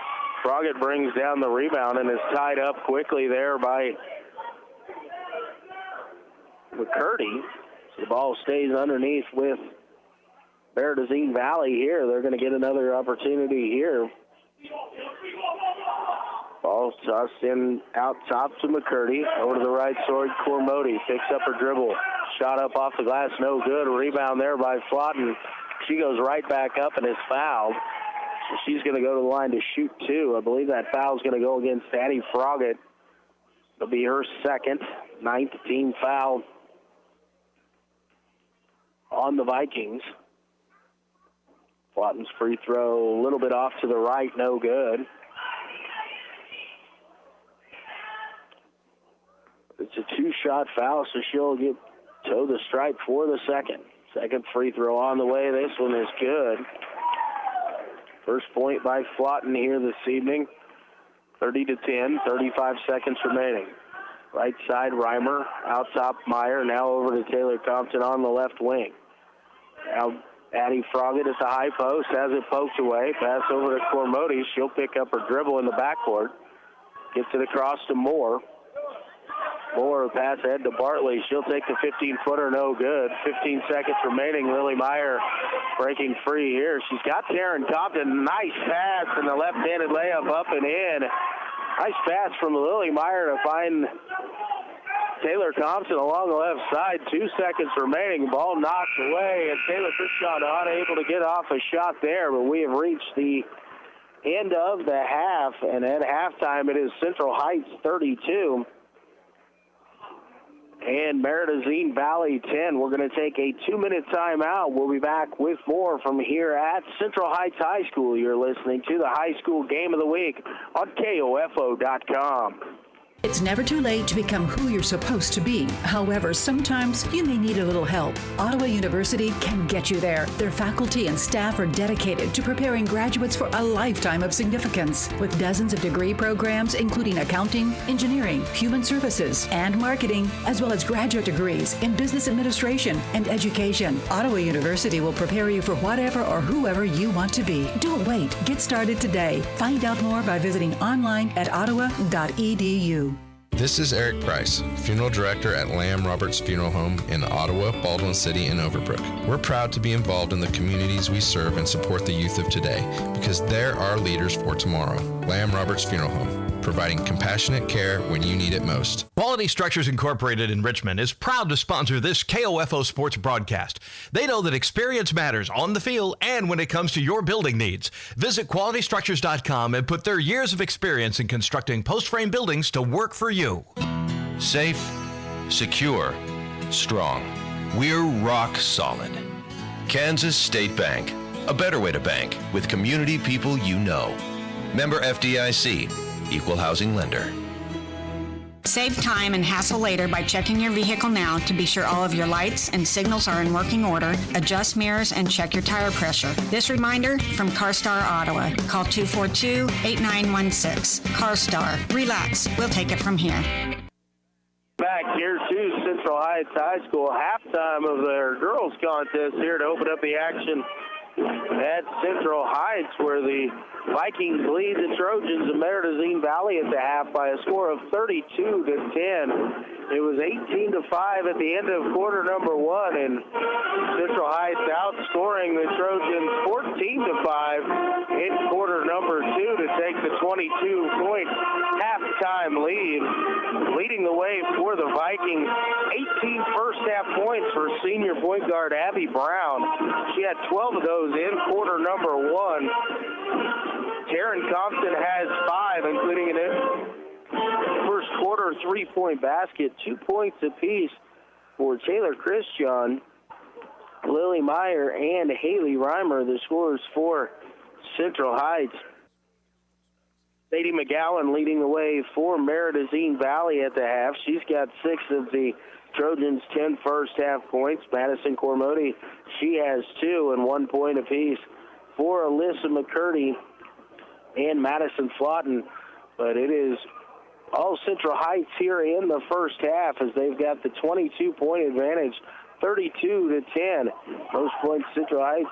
Froggatt brings down the rebound and is tied up quickly there by McCurdy. So the ball stays underneath with Marais Valley here. They're going to get another opportunity here. Ball tossed in out top to McCurdy. Over to the right side, Cormody picks up her dribble. Shot up off the glass, no good. A rebound there by Flotten. She goes right back up and is fouled. So she's going to go to the line to shoot two. I believe that foul's going to go against Addie Froggett. It'll be her second, 9th team foul on the Vikings. Flotten's free throw a little bit off to the right, no good. It's a two-shot foul, so she'll get toe the stripe for the second. Second free throw on the way. This one is good. First point by Flotten here this evening. 30-10, 35 seconds remaining. Right side, Reimer. Out top, Meyer. Now over to Taylor Compton on the left wing. Now Addie Froggett at the high post. Has it poked away. Pass over to Cormody. She'll pick up her dribble in the backcourt. Gets it across to Moore. Moore pass ahead to Bartley. She'll take the 15-footer, no good. 15 seconds remaining. Lily Meyer breaking free here. She's got Taryn Compton. Nice pass and the left-handed layup up and in. Nice pass from Lily Meyer to find Taylor Compton along the left side. 2 seconds remaining. Ball knocked away, and Taylor Christian unable to get off a shot there, but we have reached the end of the half, and at halftime it is Central Heights 32 and Marais Valley 10. We're going to take a 2-minute timeout. We'll be back with more from here at Central Heights High School. You're listening to the High School Game of the Week on KOFO.com. It's never too late to become who you're supposed to be. However, sometimes you may need a little help. Ottawa University can get you there. Their faculty and staff are dedicated to preparing graduates for a lifetime of significance. With dozens of degree programs, including accounting, engineering, human services, and marketing, as well as graduate degrees in business administration and education, Ottawa University will prepare you for whatever or whoever you want to be. Don't wait. Get started today. Find out more by visiting online at ottawa.edu. This is Eric Price, Funeral Director at Lamb Roberts Funeral Home in Ottawa, Baldwin City, and Overbrook. We're proud to be involved in the communities we serve and support the youth of today because they're our leaders for tomorrow. Lamb Roberts Funeral Home, providing compassionate care when you need it most. Quality Structures Incorporated in Richmond is proud to sponsor this KOFO sports broadcast. They know that experience matters on the field and when it comes to your building needs. Visit QualityStructures.com and put their years of experience in constructing post-frame buildings to work for you. Safe, secure, strong. We're rock solid. Kansas State Bank. A better way to bank with community people you know. Member FDIC. Equal housing lender. Save time and hassle later by checking your vehicle now to be sure all of your lights and signals are in working order, adjust mirrors, and check your tire pressure. This reminder from CarStar Ottawa. Call 242-8916. CarStar. Relax. We'll take it from here. Back here to Central Heights High School. Halftime of their girls contest here to open up the action at Central Heights, where the Vikings lead the Trojans of Marais Valley at the half by a score of 32-10. It was 18-5 at the end of quarter number one, and Central Heights outscoring the Trojans 14-5 in quarter number two to take the 22-point halftime lead. Leading the way for the Vikings, 18 first-half points for senior point guard Abby Brown. She had 12 of those in quarter number one. Taryn Compton has 5, including an first quarter three-point basket, 2 points apiece for Taylor Christian, Lily Meyer, and Haley Reimer, the scorers for Central Heights. Sadie McGowan leading the way for Marais Valley at the half. She's got 6 of the Trojans' 10 first-half points. Madison Cormody, she has 2 and 1 point apiece for Alyssa McCurdy and Madison Flotten. But it is all Central Heights here in the first half as they've got the 22-point advantage, 32-10. Most points Central Heights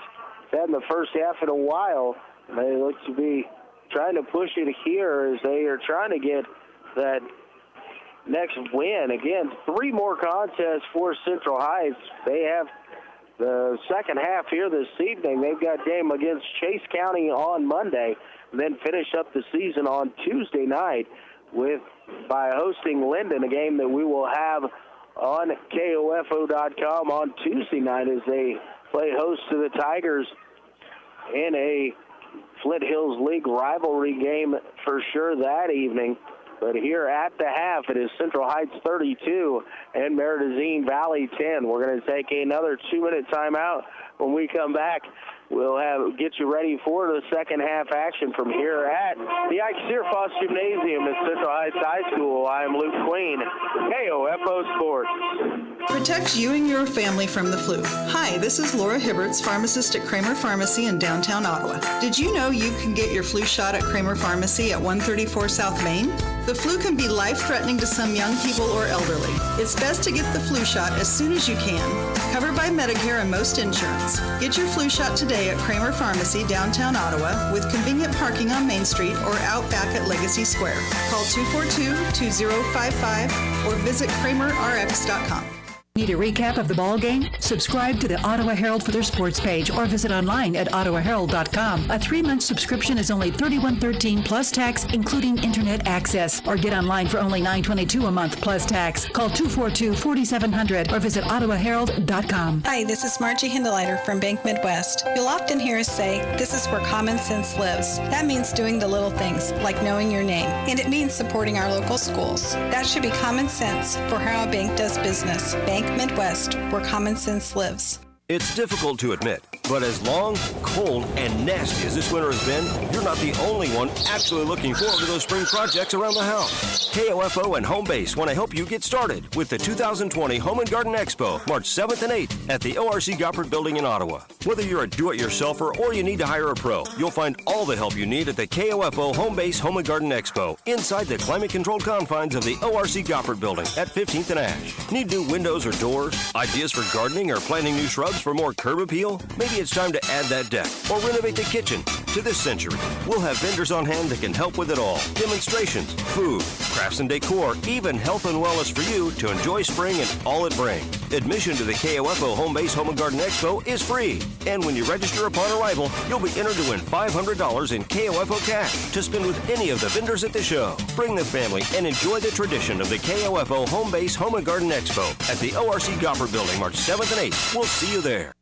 had in the first half in a while. They look to be trying to push it here as they are trying to get that next win. Again, 3 more contests for Central Heights. They have the second half here this evening. They've got a game against Chase County on Monday, and then finish up the season on Tuesday night by hosting Linden, a game that we will have on KOFO.com on Tuesday night as they play host to the Tigers in a Flint Hills League rivalry game for sure that evening. But here at the half, it is Central Heights 32 and Meridazine Valley 10. We're going to take another 2-minute timeout. When we come back, we'll get you ready for the second half action from here at the Ike Searfoss Gymnasium at Central Heights High School. I am Luke Queen, KOFO Sports. Protect you and your family from the flu. Hi, this is Laura Hibberts, pharmacist at Kramer Pharmacy in downtown Ottawa. Did you know you can get your flu shot at Kramer Pharmacy at 134 South Main? The flu can be life-threatening to some young people or elderly. It's best to get the flu shot as soon as you can. Covered by Medicare and most insurance. Get your flu shot today at Kramer Pharmacy, downtown Ottawa, with convenient parking on Main Street or out back at Legacy Square. Call 242-2055 or visit KramerRx.com. Need a recap of the ball game? Subscribe to the Ottawa Herald for their sports page or visit online at ottawaherald.com. A 3-month subscription is only $31.13 plus tax, including internet access. Or get online for only $9.22 a month plus tax. Call 242-4700 or visit ottawaherald.com. Hi, this is Margie Hindeleiter from Bank Midwest. You'll often hear us say, this is where common sense lives. That means doing the little things, like knowing your name. And it means supporting our local schools. That should be common sense for how a bank does business. Bank Midwest, where common sense lives. It's difficult to admit, but as long, cold, and nasty as this winter has been, you're not the only one actually looking forward to those spring projects around the house. KOFO and Home Base want to help you get started with the 2020 Home and Garden Expo, March 7th and 8th at the ORC Goppert Building in Ottawa. Whether you're a do-it-yourselfer or you need to hire a pro, you'll find all the help you need at the KOFO Home Base Home and Garden Expo inside the climate-controlled confines of the ORC Goppert Building at 15th and Ash. Need new windows or doors? Ideas for gardening or planting new shrubs for more curb appeal? Maybe it's time to add that deck or renovate the kitchen. To this century, we'll have vendors on hand that can help with it all. Demonstrations, food, crafts and decor, even health and wellness for you to enjoy spring and all it brings. Admission to the KOFO Home Base Home and Garden Expo is free. And when you register upon arrival, you'll be entered to win $500 in KOFO cash to spend with any of the vendors at the show. Bring the family and enjoy the tradition of the KOFO Home Base Home and Garden Expo at the ORC Goppert Building, March 7th and 8th. We'll see you there.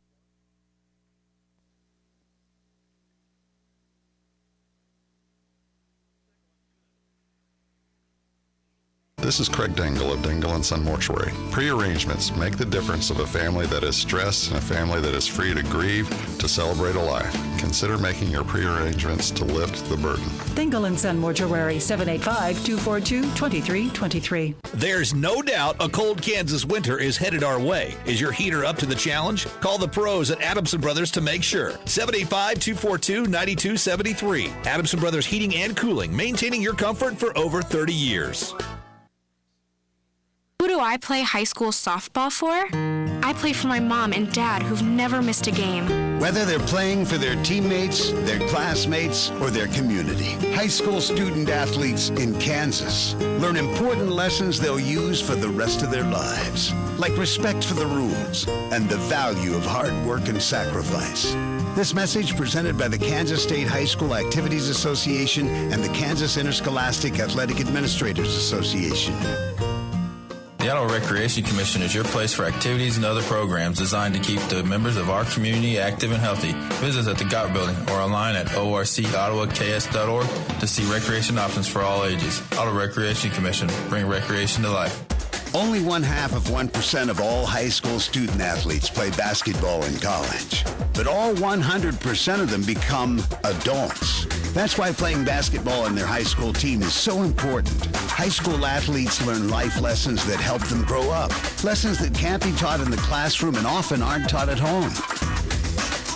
This is Craig Dingle of Dingle & Son Mortuary. Pre-arrangements make the difference of a family that is stressed and a family that is free to grieve, to celebrate a life. Consider making your pre-arrangements to lift the burden. Dingle & Son Mortuary, 785-242-2323. There's no doubt a cold Kansas winter is headed our way. Is your heater up to the challenge? Call the pros at Adamson Brothers to make sure. 785-242-9273. Adamson Brothers Heating and Cooling, maintaining your comfort for over 30 years. Who do I play high school softball for? I play for my mom and dad who've never missed a game. Whether they're playing for their teammates, their classmates, or their community, high school student athletes in Kansas learn important lessons they'll use for the rest of their lives, like respect for the rules and the value of hard work and sacrifice. This message presented by the Kansas State High School Activities Association and the Kansas Interscholastic Athletic Administrators Association. The Ottawa Recreation Commission is your place for activities and other programs designed to keep the members of our community active and healthy. Visit us at the Goppert Building or online at orcottawaks.org to see recreation options for all ages. Ottawa Recreation Commission, bring recreation to life. Only 0.5% of all high school student athletes play basketball in college, but all 100% of them become adults. That's why playing basketball on their high school team is so important. High school athletes learn life lessons that help them grow up, lessons that can't be taught in the classroom and often aren't taught at home.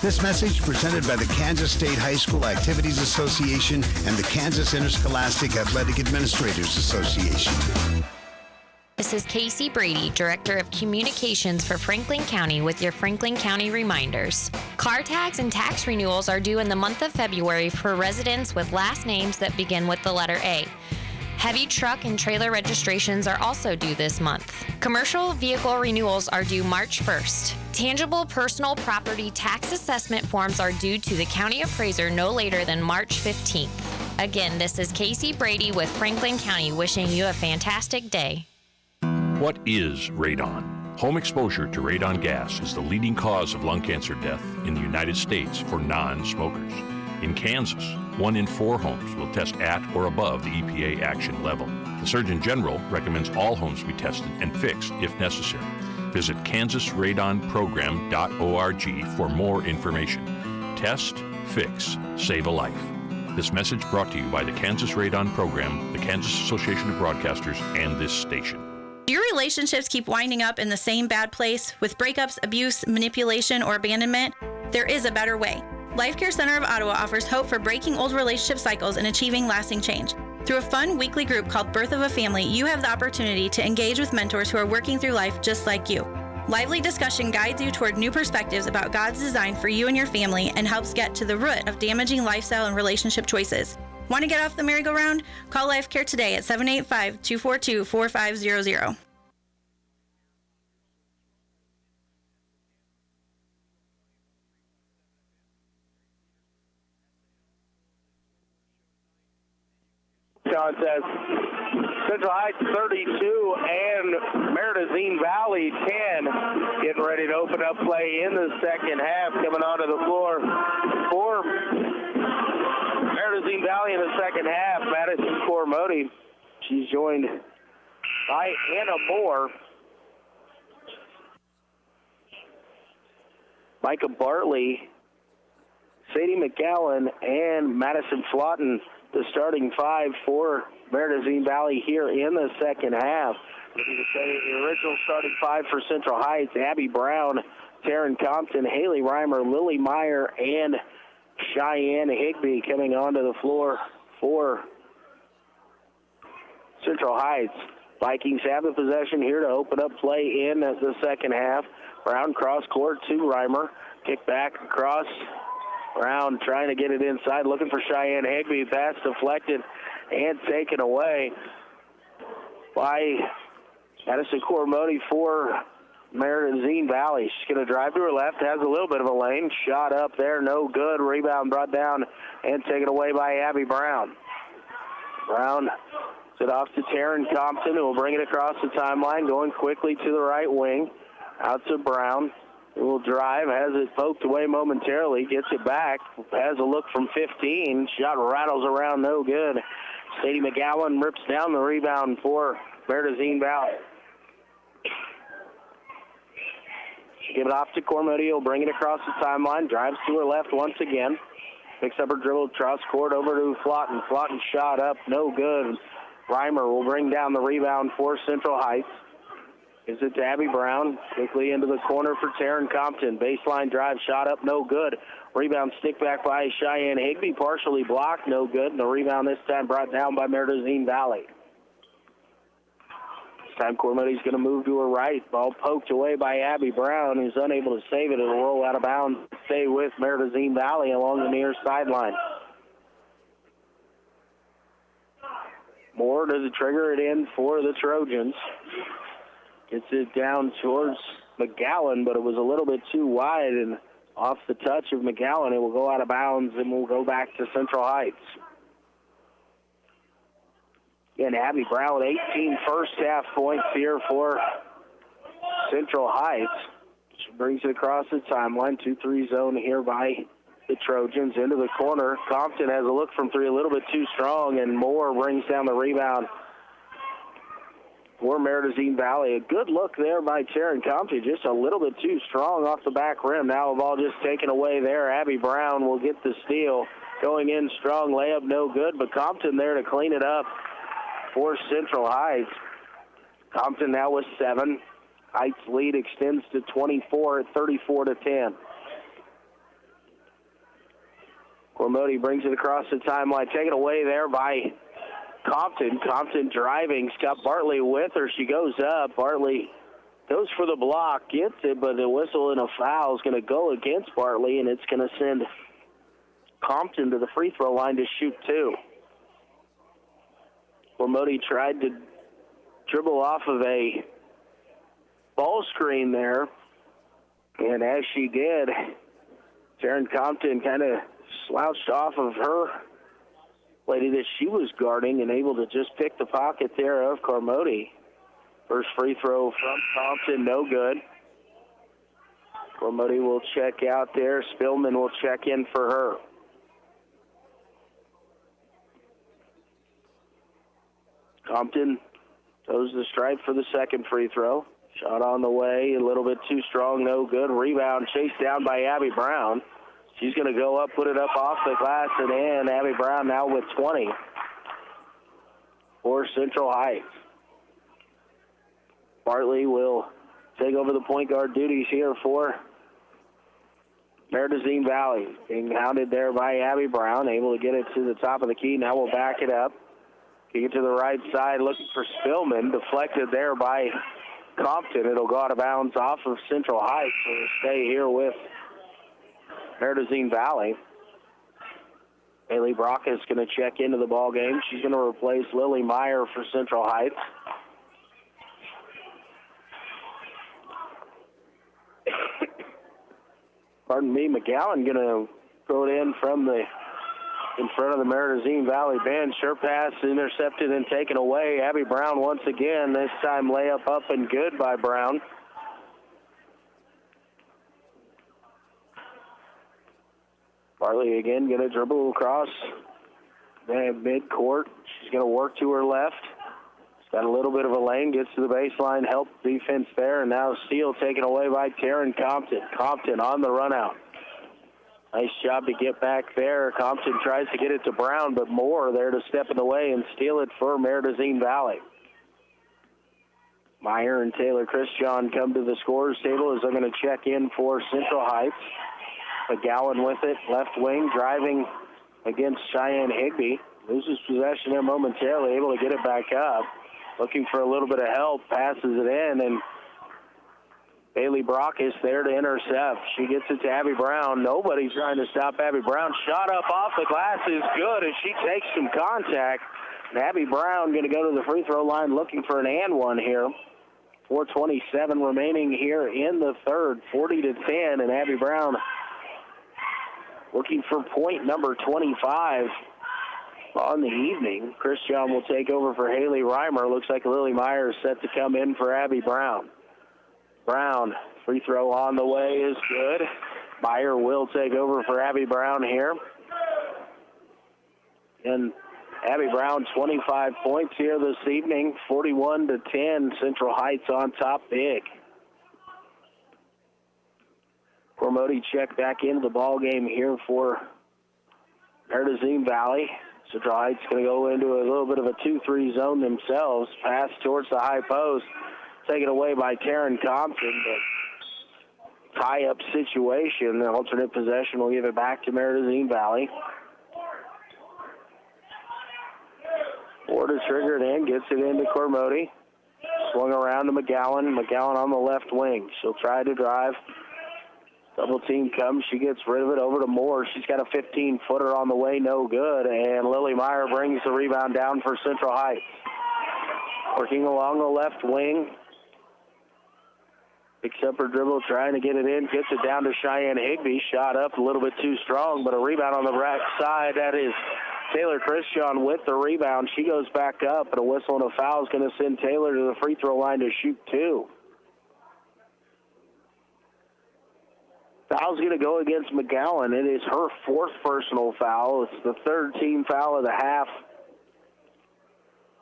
This message presented by the Kansas State High School Activities Association and the Kansas Interscholastic Athletic Administrators Association. This is Casey Brady, Director of Communications for Franklin County with your Franklin County reminders. Car tags and tax renewals are due in the month of February for residents with last names that begin with the letter A. Heavy truck and trailer registrations are also due this month. Commercial vehicle renewals are due March 1st. Tangible personal property tax assessment forms are due to the county appraiser no later than March 15th. Again, this is Casey Brady with Franklin County wishing you a fantastic day. What is radon? Home exposure to radon gas is the leading cause of lung cancer death in the United States for non-smokers. In Kansas, 1 in 4 homes will test at or above the EPA action level. The Surgeon General recommends all homes be tested and fixed if necessary. Visit kansasradonprogram.org for more information. Test, fix, save a life. This message brought to you by the Kansas Radon Program, the Kansas Association of Broadcasters, and this station. Do your relationships keep winding up in the same bad place with breakups, abuse, manipulation, or abandonment? There is a better way. Life Care Center of Ottawa offers hope for breaking old relationship cycles and achieving lasting change. Through a fun weekly group called Birth of a Family, you have the opportunity to engage with mentors who are working through life just like you. Lively discussion guides you toward new perspectives about God's design for you and your family and helps get to the root of damaging lifestyle and relationship choices. Want to get off the merry-go-round? Call Life Care today at 785-242-4500. Contest. Central Heights 32 and Marais Valley 10. Getting ready to open up play in the second half. Coming onto the floor for Marais Valley in the second half. Madison Cormody. She's joined by Anna Moore. Micah Bartley, Sadie McGowan, and Madison Flaughton, the starting 5 for Marais Valley here in the second half. The original starting 5 for Central Heights: Abby Brown, Taryn Compton, Haley Reimer, Lily Meyer, and Cheyenne Higby coming onto the floor for Central Heights. Vikings have the possession here to open up play in the second half. Brown cross court to Reimer. Kick back across. Brown trying to get it inside, looking for Cheyenne Higby. Pass deflected and taken away by Madison Cormody for Marais Valley. She's going to drive to her left, has a little bit of a lane. Shot up there, no good. Rebound brought down and taken away by Abby Brown. Brown it off to Taryn Compton, who will bring it across the timeline, going quickly to the right wing. Out to Brown, who will drive, has it poked away momentarily, gets it back, has a look from 15. Shot rattles around, no good. Sadie McGowan rips down the rebound for Marais Valley. Give it off to Cormody. He'll bring it across the timeline. Drives to her left once again. Picks up her dribble across court over to Flaughton. Flaughton shot up, no good. Reimer will bring down the rebound for Central Heights. Gives it to Abby Brown. Quickly into the corner for Taryn Compton. Baseline drive, shot up, no good. Rebound stick back by Cheyenne Higby. Partially blocked, no good. And the rebound this time brought down by Marais Valley. This time Cormody's going to move to her right. Ball poked away by Abby Brown, who's unable to save it. It'll roll out of bounds. Stay with Marais Valley along the near sideline. Moore does trigger it in for the Trojans. Gets it down towards McGowan, but it was a little bit too wide, and off the touch of McGowan, it will go out of bounds and will go back to Central Heights. Again, Abby Brown with 18 first-half points here for Central Heights. She brings it across the timeline, 2-3 zone here by the Trojans into the corner. Compton has a look from three, a little bit too strong, and Moore brings down the rebound for Marais Valley. A good look there by Taryn Compton, just a little bit too strong off the back rim. Now the ball just taken away there. Abby Brown will get the steal. Going in strong, layup no good, but Compton there to clean it up for Central Heights. Compton now with 7. Heights lead extends to 24 at 34-10. Cormody brings it across the timeline. Taken away there by Compton. Compton driving. Scott Bartley with her. She goes up. Bartley goes for the block. Gets it, but the whistle and a foul is going to go against Bartley, and it's going to send Compton to the free throw line to shoot 2. Cormody tried to dribble off of a ball screen there, and as she did, Taryn Compton kind of slouched off of her lady that she was guarding and able to just pick the pocket there of Cormody. First free throw from Compton, no good. Cormody will check out there. Spillman will check in for her. Compton toes the stripe for the second free throw. Shot on the way, a little bit too strong, no good. Rebound chased down by Abby Brown. She's going to go up, put it up off the glass and in. Abby Brown now with 20 for Central Heights. Bartley will take over the point guard duties here for Marais Valley. Being hounded there by Abby Brown, able to get it to the top of the key. Now we'll back it up. Kick it to the right side, looking for Spillman. Deflected there by Compton. It'll go out of bounds off of Central Heights. So we'll stay here with Marais Valley. Haley Brock is going to check into the ball game. She's going to replace Lily Meyer for Central Heights. Pardon me, McGowan going to throw it in from in front of the Marais Valley bench. Her pass intercepted and taken away. Abby Brown once again, this time layup up and good by Brown. Bartley again going to dribble across midcourt. She's going to work to her left. She's got a little bit of a lane, gets to the baseline, help defense there, and now steal taken away by Taryn Compton. Compton on the run out. Nice job to get back there. Compton tries to get it to Brown, but Moore there to step in the way and steal it for Marais Valley. Meyer and Taylor Christian come to the scorer's table as they're going to check in for Central Heights. McGowan with it, left wing, driving against Cheyenne Higby. Loses possession there momentarily, able to get it back up. Looking for a little bit of help, passes it in, and Bailey Brock is there to intercept. She gets it to Abby Brown. Nobody's trying to stop Abby Brown. Shot up off the glass is good as she takes some contact. And Abby Brown going to go to the free throw line looking for an and one here. 4:27 remaining here in the third, 40-10, and Abby Brown looking for point number 25 on the evening. Christian will take over for Haley Reimer. Looks like Lily Meyer is set to come in for Abby Brown. Brown, free throw on the way is good. Meyer will take over for Abby Brown here. And Abby Brown, 25 points here this evening, 41-10. Central Heights on top big. Cormody check back into the ball game here for Marais Valley. Central Heights going to go into a little bit of a 2-3 zone themselves. Pass towards the high post. Taken away by Taryn Compton, but tie-up situation. The alternate possession will give it back to Marais Valley. Ford is triggered in, gets it into Cormody. Swung around to McGowan. McGowan on the left wing. She'll try to drive. Double team comes. She gets rid of it over to Moore. She's got a 15-footer on the way, no good. And Lily Meyer brings the rebound down for Central Heights. Working along the left wing. Picks up her dribble, trying to get it in. Gets it down to Cheyenne Higby. Shot up a little bit too strong, but a rebound on the right side. That is Taylor Christian with the rebound. She goes back up, and a whistle and a foul is going to send Taylor to the free throw line to shoot two. Foul's going to go against McGowan. It is her fourth personal foul. It's the third team foul of the half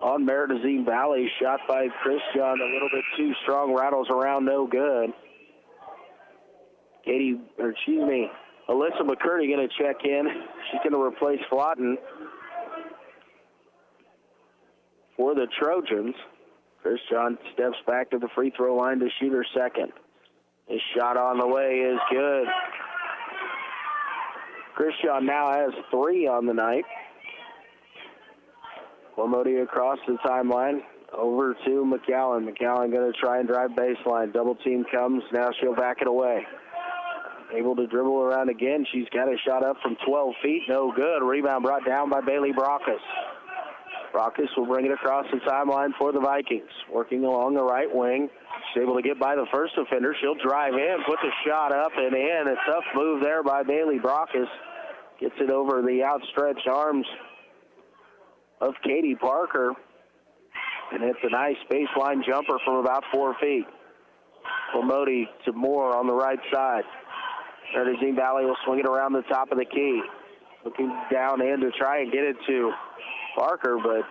on Marais Valley. Shot by Christian, a little bit too strong, rattles around, no good. Alyssa McCurdy going to check in. She's going to replace Flotton for the Trojans. Christian steps back to the free throw line to shoot her second. His shot on the way is good. Christian now has 3 on the night. Cormody across the timeline. Over to McGowan. McGowan going to try and drive baseline. Double team comes. Now she'll back it away. Able to dribble around again. She's got a shot up from 12 feet. No good. Rebound brought down by Bailey Brockus. Brockes will bring it across the timeline for the Vikings. Working along the right wing. She's able to get by the first offender. She'll drive in, put the shot up and in. A tough move there by Bailey Brockes. Gets it over the outstretched arms of Katie Parker. And hits a nice baseline jumper from about 4 feet. Cormody to Moore on the right side. Bernardine Valley will swing it around the top of the key. Looking down in to try and get it to Parker, but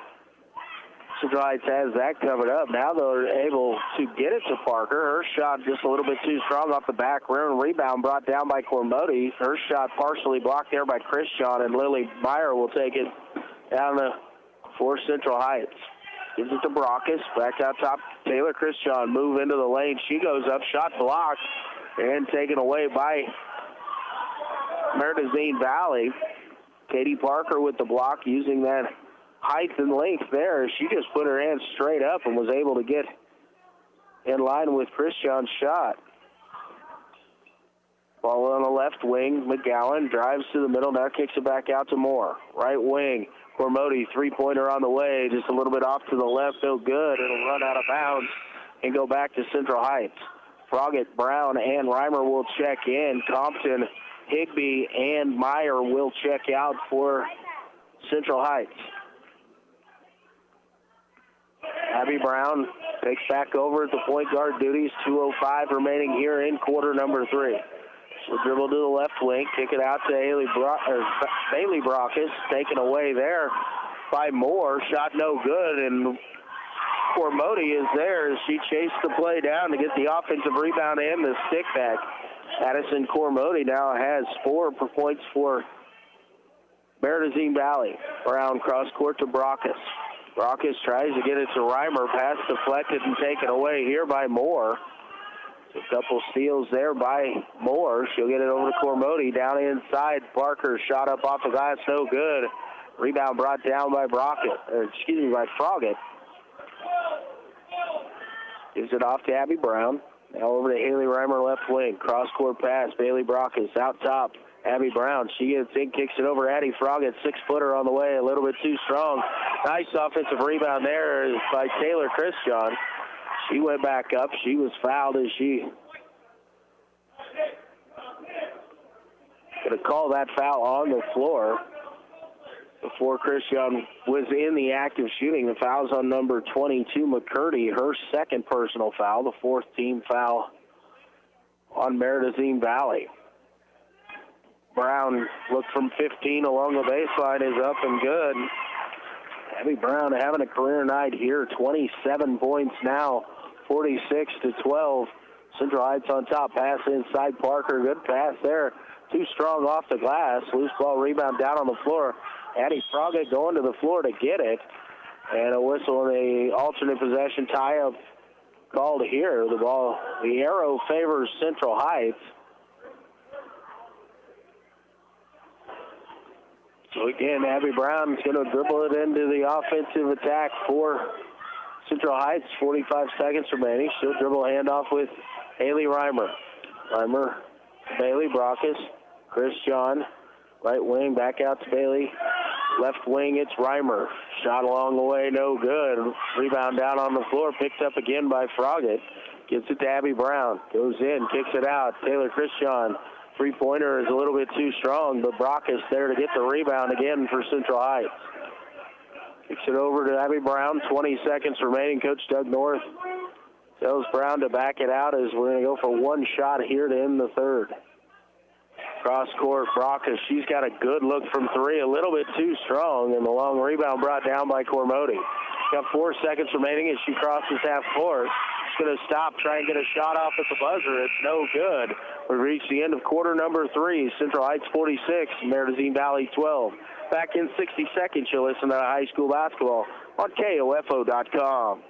Central Heights has that covered up. Now they're able to get it to Parker. Her shot just a little bit too strong off the back rim. Rebound brought down by Cormody. Her shot partially blocked there by Christian, and Lily Meyer will take it down for Central Heights. Gives it to Brockes. Back out top, Taylor Christian. Move into the lane. She goes up. Shot blocked and taken away by Bernardine Valley. Katie Parker with the block, using that height and length there. She just put her hands straight up and was able to get in line with Christian's shot. Ball on the left wing. McGowan drives to the middle. Now kicks it back out to Moore. Right wing. Cormody, three-pointer on the way. Just a little bit off to the left. No good. It'll run out of bounds and go back to Central Heights. Froggett, Brown, and Reimer will check in. Compton, Higby, and Meyer will check out for Central Heights. Abby Brown takes back over at the point guard duties. 2:05 remaining here in quarter number 3. She'll dribble to the left wing, kick it out to Bailey Brockes, taken away there by Moore. Shot no good, and Cormody is there as she chased the play down to get the offensive rebound and the stick back. Addison Cormody now has 4 points for Bernardine Valley. Brown cross court to Brockes. Brockes tries to get it to Reimer. Pass deflected and taken away here by Moore. A couple steals there by Moore. She'll get it over to Cormody. Down inside, Parker shot up off the glass, no good. Rebound brought down by by Froggett. Gives it off to Abby Brown. Now over to Haley Reimer, left wing. Cross-court pass, Bailey Brockes out top. Abby Brown, she gets in, kicks it over. Addie Froggett, 6-footer on the way, a little bit too strong. Nice offensive rebound there by Taylor Christian. She went back up. She was fouled as she going to call that foul on the floor before Christian was in the act of shooting. The foul's on number 22, McCurdy, her second personal foul, the 4th team foul on Bernardine Valley. Brown looked from 15 along the baseline, is up and good. Abby Brown having a career night here, 27 points now, 46-12. Central Heights on top, pass inside Parker, good pass there. Too strong off the glass, loose ball rebound down on the floor. Addie Froggett going to the floor to get it. And a whistle and a alternate possession tie-up called here. The arrow favors Central Heights. So again, Abby Brown is going to dribble it into the offensive attack for Central Heights. 45 seconds remaining. She'll dribble handoff with Haley Reimer. Reimer, Bailey Brockes, Christian, right wing, back out to Bailey. Left wing, it's Reimer. Shot along the way, no good. Rebound down on the floor, picked up again by Froggett. Gets it to Abby Brown. Goes in, kicks it out. Taylor Christian. Three-pointer is a little bit too strong, but Brockes there to get the rebound again for Central Heights. Kicks it over to Abby Brown. 20 seconds remaining. Coach Doug North tells Brown to back it out as we're going to go for one shot here to end the third. Cross-court, Brockes. She's got a good look from 3, a little bit too strong, and the long rebound brought down by Cormody. Got 4 seconds remaining as she crosses half court. She's going to stop, try and get a shot off at the buzzer. It's no good. We've reached the end of quarter number 3. Central Heights 46, Bernardine Valley 12. Back in 60 seconds, you'll listen to high school basketball on KOFO.com.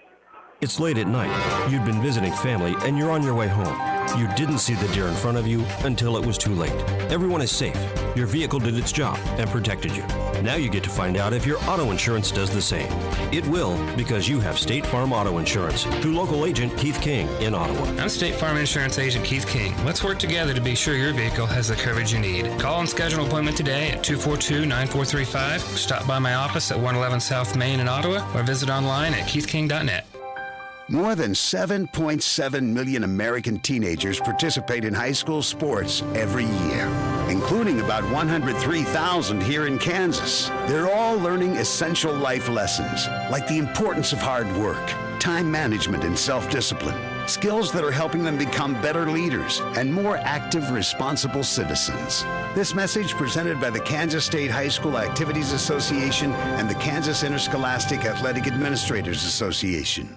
It's late at night. You'd been visiting family and you're on your way home. You didn't see the deer in front of you until it was too late. Everyone is safe. Your vehicle did its job and protected you. Now you get to find out if your auto insurance does the same. It will, because you have State Farm Auto Insurance through local agent Keith King in Ottawa. I'm State Farm Insurance Agent Keith King. Let's work together to be sure your vehicle has the coverage you need. Call and schedule an appointment today at 242-9435. Stop by my office at 111 South Main in Ottawa or visit online at keithking.net. More than 7.7 million American teenagers participate in high school sports every year, including about 103,000 here in Kansas. They're all learning essential life lessons, like the importance of hard work, time management, and self-discipline, skills that are helping them become better leaders and more active, responsible citizens. This message presented by the Kansas State High School Activities Association and the Kansas Interscholastic Athletic Administrators Association.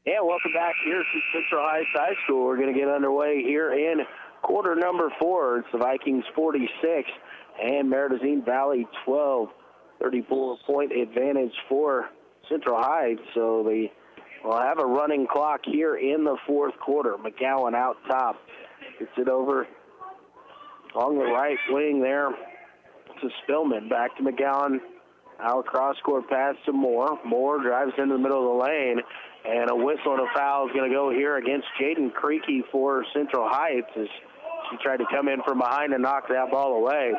Yeah, welcome back here to Central Heights High School. We're going to get underway here in quarter number 4. It's the Vikings 46 and Marais Valley 12. 34-point advantage for Central Heights. So they will have a running clock here in the fourth quarter. McGowan out top. Gets it over along the right wing there to Spillman. Back to McGowan. Out cross-court pass to Moore. Moore drives into the middle of the lane. And a whistle and a foul is going to go here against Jaden Creaky for Central Heights as she tried to come in from behind and knock that ball away.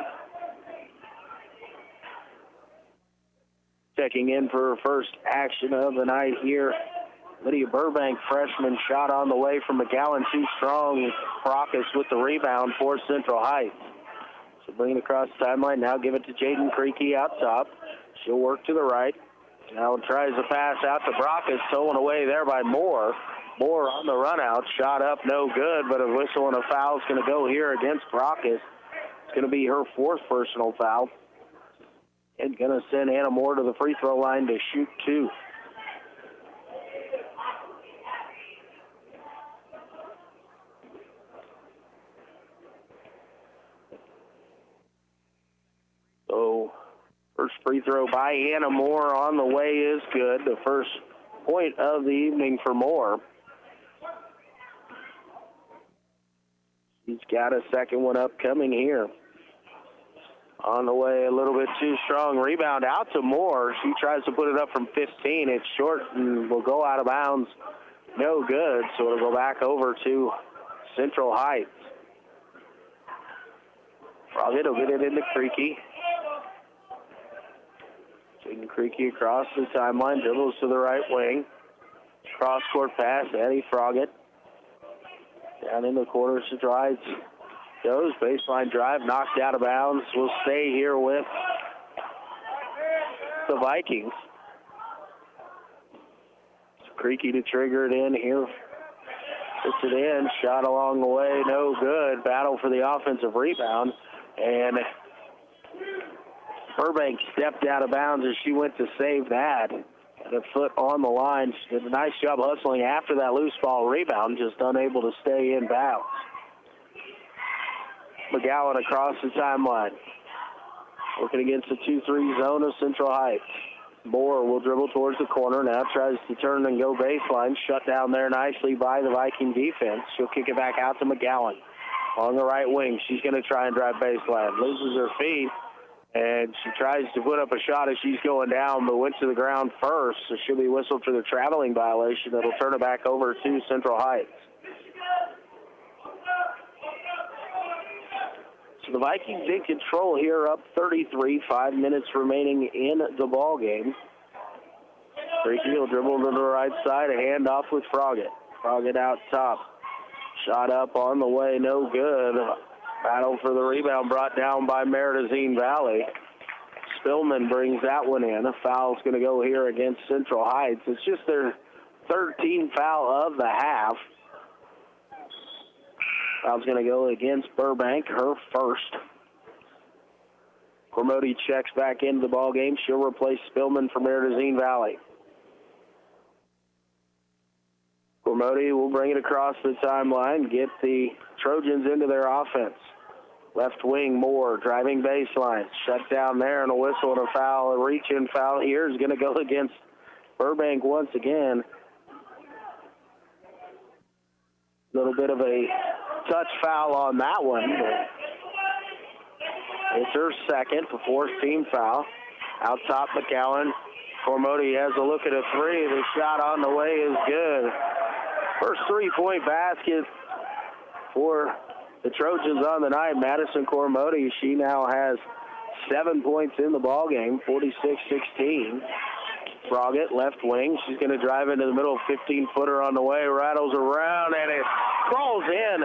Checking in for her first action of the night here. Lydia Burbank, freshman, shot on the way from McGowan, too strong. Crocus with the rebound for Central Heights. So bring it across the timeline. Now give it to Jaden Creaky out top. She'll work to the right. Now tries to pass out to Brockus, stolen away there by Moore. Moore on the run out, shot up, no good, but a whistle and a foul is going to go here against Brockus. It's going to be her fourth personal foul. And going to send Anna Moore to the free throw line to shoot 2. So first free throw by Anna Moore on the way is good. The first point of the evening for Moore. She's got a second one upcoming here. On the way, a little bit too strong. Rebound out to Moore. She tries to put it up from 15. It's short and will go out of bounds. No good, so it'll go back over to Central Heights. Froggatt will get it into Creaky. Jaden Creaky across the timeline, dribbles to the right wing. Cross-court pass, Eddie Froggatt. Down in the corner, Central Heights goes. Baseline drive, knocked out of bounds. We'll stay here with the Vikings. Creaky to trigger it in here. Puts it in, shot along the way, no good. Battle for the offensive rebound. And Burbank stepped out of bounds as she went to save that. And a foot on the line. She did a nice job hustling after that loose ball rebound, just unable to stay in bounds. McGowan across the timeline. Working against the 2-3 zone of Central Heights. Moore will dribble towards the corner. Now tries to turn and go baseline. Shut down there nicely by the Viking defense. She'll kick it back out to McGowan. On the right wing, she's going to try and drive baseline. Loses her feet. And she tries to put up a shot as she's going down, but went to the ground first. So she'll be whistled for the traveling violation. That'll turn it back over to Central Heights. So the Vikings in control here, up 33, 5 minutes remaining in the ball game. Creaky will dribble to the right side, a handoff with Froggatt. Froggatt out top. Shot up on the way, no good. Battle for the rebound brought down by Marais Valley. Spillman brings that one in. A foul's going to go here against Central Heights. It's just their 13th foul of the half. Foul's going to go against Burbank, her first. Cormody checks back into the ball game. She'll replace Spillman for Marais Valley. Cormody will bring it across the timeline, get the Trojans into their offense. Left wing, Moore, driving baseline. Shut down there, and a whistle and a foul. A reach-in foul here is going to go against Burbank once again. little bit of a touch foul on that one. It's her second, the fourth team foul. Out top, McGowan. Cormody has a look at a three. The shot on the way is good. First three-point basket for the Trojans on the night. Madison Cormody, she now has 7 points in the ballgame, 46-16. Froggett, left wing. She's going to drive into the middle, 15-footer on the way, rattles around, and it crawls in.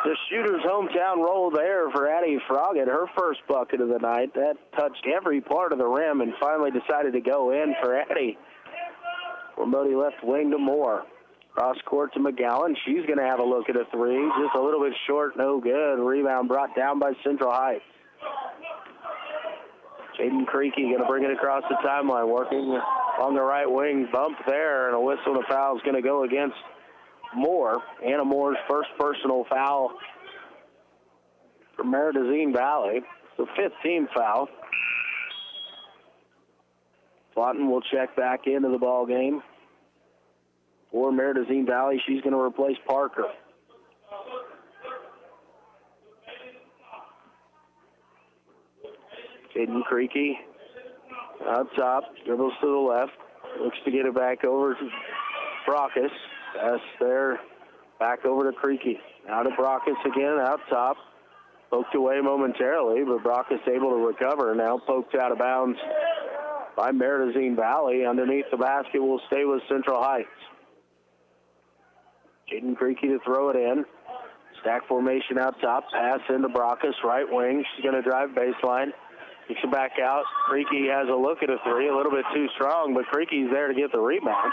The shooter's hometown roll there for Addie Froggett, her first bucket of the night. That touched every part of the rim and finally decided to go in for Addie. Cormody left wing to Moore. Cross court to McGowan. She's going to have a look at a three. Just a little bit short, no good. Rebound brought down by Central Heights. Jaden Creaky going to bring it across the timeline, working on the right wing. Bump there, and a whistle and a foul is going to go against Moore. Anna Moore's first personal foul for Marais Valley. It's the fifth team foul. Lawton will check back into the ball game for Marais Valley. She's going to replace Parker. Jaden Creaky out top, dribbles to the left, looks to get it back over to Brockus. Pass there, back over to Creaky. Now to Brockus again, out top. Poked away momentarily, but Brockus able to recover. Now poked out of bounds by Marais Valley. Underneath the basket will stay with Central Heights. Jaden Creaky to throw it in. Stack formation out top, pass into Brockus, right wing. She's going to drive baseline. Kicks it back out. Creaky has a look at a three, a little bit too strong, but Creaky's there to get the rebound.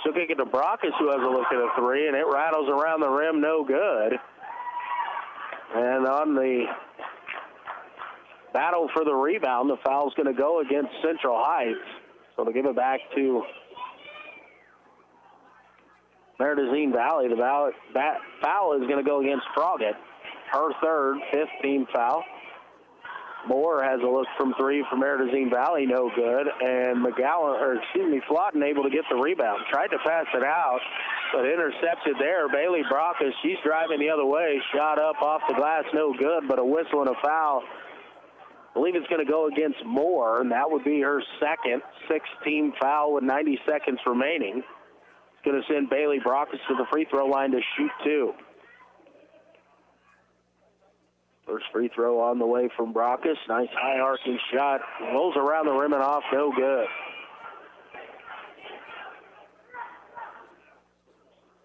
She'll kick it to Brockus, who has a look at a three, and it rattles around the rim, no good. And on the battle for the rebound, the foul's going to go against Central Heights. So to give it back to Marais Valley, the foul is going to go against Froggett. Her third, fifth team foul. Moore has a look from three for Marais Valley, no good. And Flotton able to get the rebound. Tried to pass it out, but intercepted there. Bailey Brockus, she's driving the other way. Shot up off the glass, no good, but a whistle and a foul. I believe it's going to go against Moore, and that would be her second, sixth-team foul with 90 seconds remaining. It's going to send Bailey Brockus to the free throw line to shoot two. First free throw on the way from Brockus. Nice high arcing shot. Rolls around the rim and off, no good.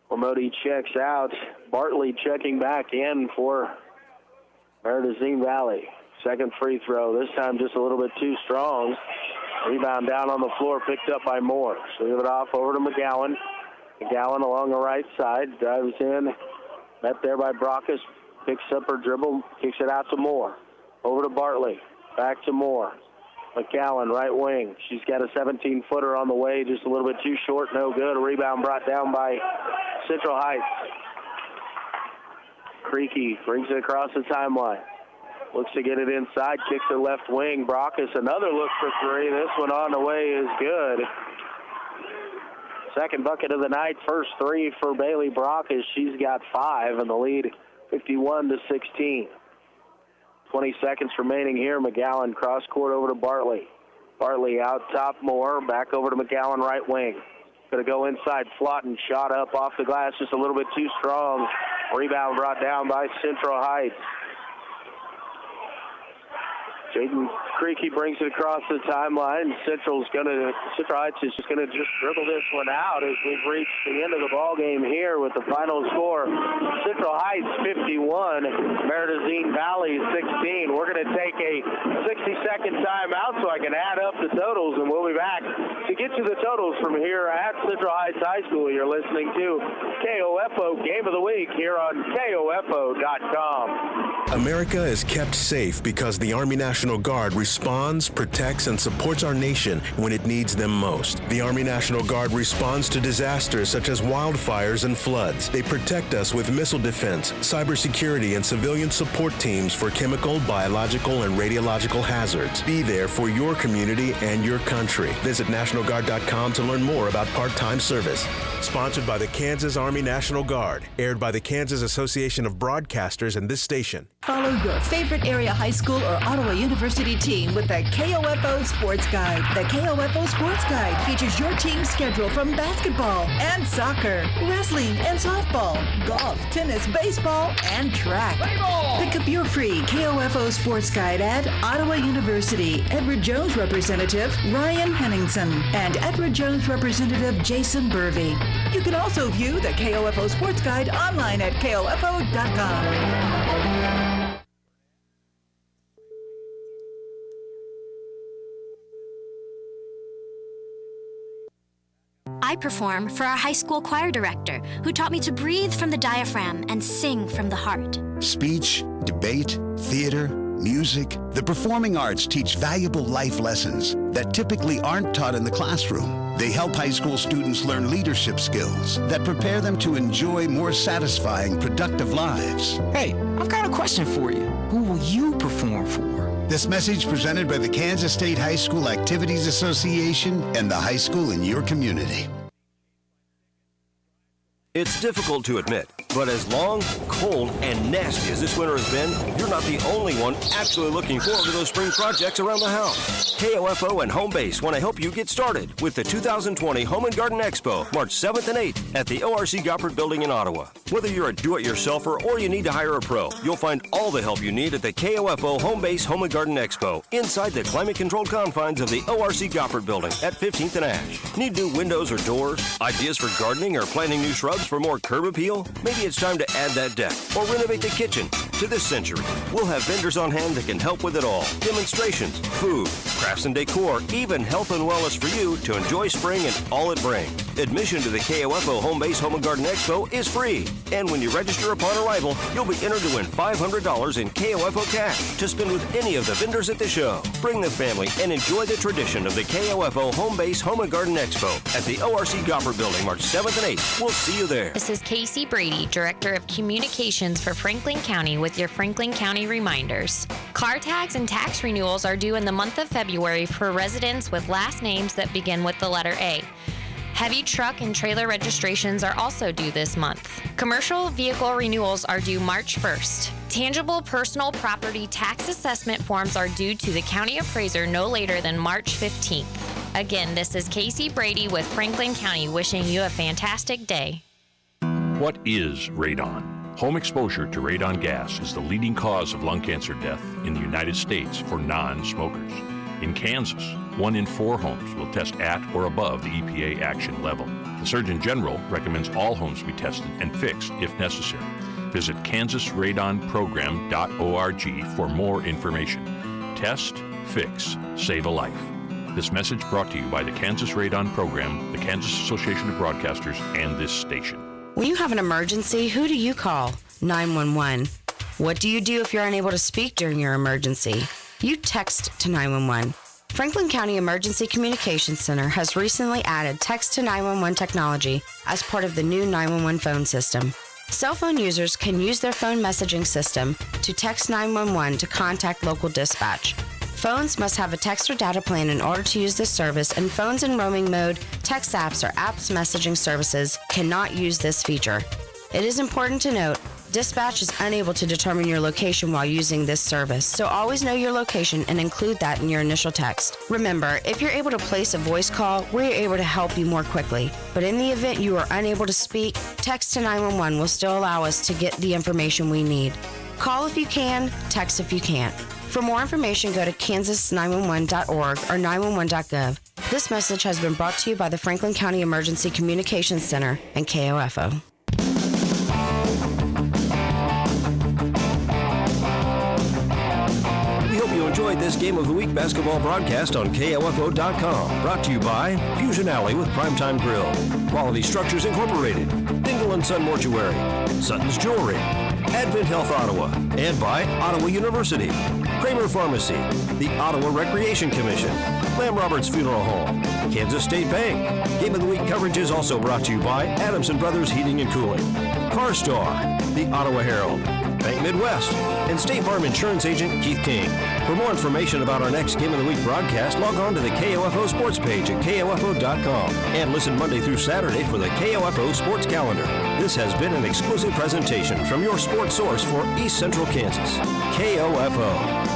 Cormody checks out. Bartley checking back in for Marais Valley. Second free throw. This time just a little bit too strong. Rebound down on the floor, picked up by Moore. So give it off over to McGowan. McGowan along the right side. Drives in. Met there by Brockus. Picks up her dribble, kicks it out to Moore. Over to Bartley. Back to Moore. McGowan, right wing. She's got a 17-footer on the way, just a little bit too short, no good. A rebound brought down by Central Heights. Creaky brings it across the timeline. Looks to get it inside, kicks it left wing. Brockus, another look for three. This one on the way is good. Second bucket of the night, first three for Bailey Brockus. She's got 5 in the lead. 51-16. 20 seconds remaining here. McGowan cross court over to Bartley. Bartley out top Moore. Back over to McGowan right wing. Going to go inside. Flotton shot up off the glass just a little bit too strong. Rebound brought down by Central Heights. Jaden Creaky brings it across the timeline. Central Heights is just going to dribble this one out as we've reached the end of the ball game here with the final score. Central Heights 51, Marais Valley 16. We're going to take a 60-second timeout so I can add up the totals, and we'll be back to get you the totals from here at Central Heights High School. You're listening to KOFO Game of the Week here on KOFO.com. America is kept safe because the Army National National Guard responds, protects, and supports our nation when it needs them most. The Army National Guard responds to disasters such as wildfires and floods. They protect us with missile defense, cybersecurity, and civilian support teams for chemical, biological, and radiological hazards. Be there for your community and your country. Visit NationalGuard.com to learn more about part-time service. Sponsored by the Kansas Army National Guard. Aired by the Kansas Association of Broadcasters and this station. Follow your favorite area high school or Ottawa University team with the KOFO Sports Guide. The KOFO Sports Guide features your team's schedule from basketball and soccer, wrestling and softball, golf, tennis, baseball, and track. Pick up your free KOFO Sports Guide at Ottawa University. Edward Jones Representative Ryan Henningsen and Edward Jones Representative Jason Burvey. You can also view the KOFO Sports Guide online at KOFO.com. I perform for our high school choir director, who taught me to breathe from the diaphragm and sing from the heart. Speech, debate, theater, music. The performing arts teach valuable life lessons that typically aren't taught in the classroom. They help high school students learn leadership skills that prepare them to enjoy more satisfying, productive lives. Hey, I've got a question for you. Who will you perform for? This message presented by the Kansas State High School Activities Association and the high school in your community. It's difficult to admit, but as long, cold, and nasty as this winter has been, you're not the only one actually looking forward to those spring projects around the house. KOFO and Home Base want to help you get started with the 2020 Home and Garden Expo, March 7th and 8th at the ORC Goppert Building in Ottawa. Whether you're a do-it-yourselfer or you need to hire a pro, you'll find all the help you need at the KOFO Home Base Home and Garden Expo inside the climate-controlled confines of the ORC Goppert Building at 15th and Ash. Need new windows or doors? Ideas for gardening or planting new shrubs for more curb appeal? Maybe it's time to add that deck or renovate the kitchen. To this century, we'll have vendors on hand that can help with it all. Demonstrations, food, crafts and decor, even health and wellness for you to enjoy spring and all it brings. Admission to the KOFO Home Base Home and Garden Expo is free. And when you register upon arrival, you'll be entered to win $500 in KOFO cash to spend with any of the vendors at the show. Bring the family and enjoy the tradition of the KOFO Home Base Home and Garden Expo at the ORC Goppert Building, March 7th and 8th. We'll see you there. This is Casey Brady, Director of Communications for Franklin County with your Franklin County reminders. Car tags and tax renewals are due in the month of February for residents with last names that begin with the letter A. Heavy truck and trailer registrations are also due this month. Commercial vehicle renewals are due March 1st. Tangible personal property tax assessment forms are due to the county appraiser no later than March 15th. Again, this is Casey Brady with Franklin County wishing you a fantastic day. What is radon? Home exposure to radon gas is the leading cause of lung cancer death in the United States for non-smokers. In Kansas, 1 in 4 homes will test at or above the EPA action level. The Surgeon General recommends all homes be tested and fixed if necessary. Visit kansasradonprogram.org for more information. Test, fix, save a life. This message brought to you by the Kansas Radon Program, the Kansas Association of Broadcasters, and this station. When you have an emergency, who do you call? 911. What do you do if you're unable to speak during your emergency? You text to 911. Franklin County Emergency Communications Center has recently added text to 911 technology as part of the new 911 phone system. Cell phone users can use their phone messaging system to text 911 to contact local dispatch. Phones must have a text or data plan in order to use this service, and phones in roaming mode, text apps, or apps messaging services cannot use this feature. It is important to note, dispatch is unable to determine your location while using this service, so always know your location and include that in your initial text. Remember, if you're able to place a voice call, we're able to help you more quickly. But in the event you are unable to speak, text to 911 will still allow us to get the information we need. Call if you can, text if you can't. For more information, go to kansas911.org or 911.gov. This message has been brought to you by the Franklin County Emergency Communications Center and KOFO. We hope you enjoyed this Game of the Week basketball broadcast on KOFO.com. Brought to you by Fusion Alley with Primetime Grill, Quality Structures Incorporated, Dingle & Son Mortuary, Sutton's Jewelry, Advent Health Ottawa, and by Ottawa University, Kramer Pharmacy, the Ottawa Recreation Commission, Lamb Roberts Funeral Home, Kansas State Bank. Game of the Week coverage is also brought to you by Adamson Brothers Heating and Cooling, CarStar, the Ottawa Herald, Bank Midwest, and State Farm Insurance Agent Keith King. For more information about our next Game of the Week broadcast, log on to the KOFO Sports page at KOFO.com and listen Monday through Saturday for the KOFO Sports Calendar. This has been an exclusive presentation from your sports source for East Central Kansas, KOFO.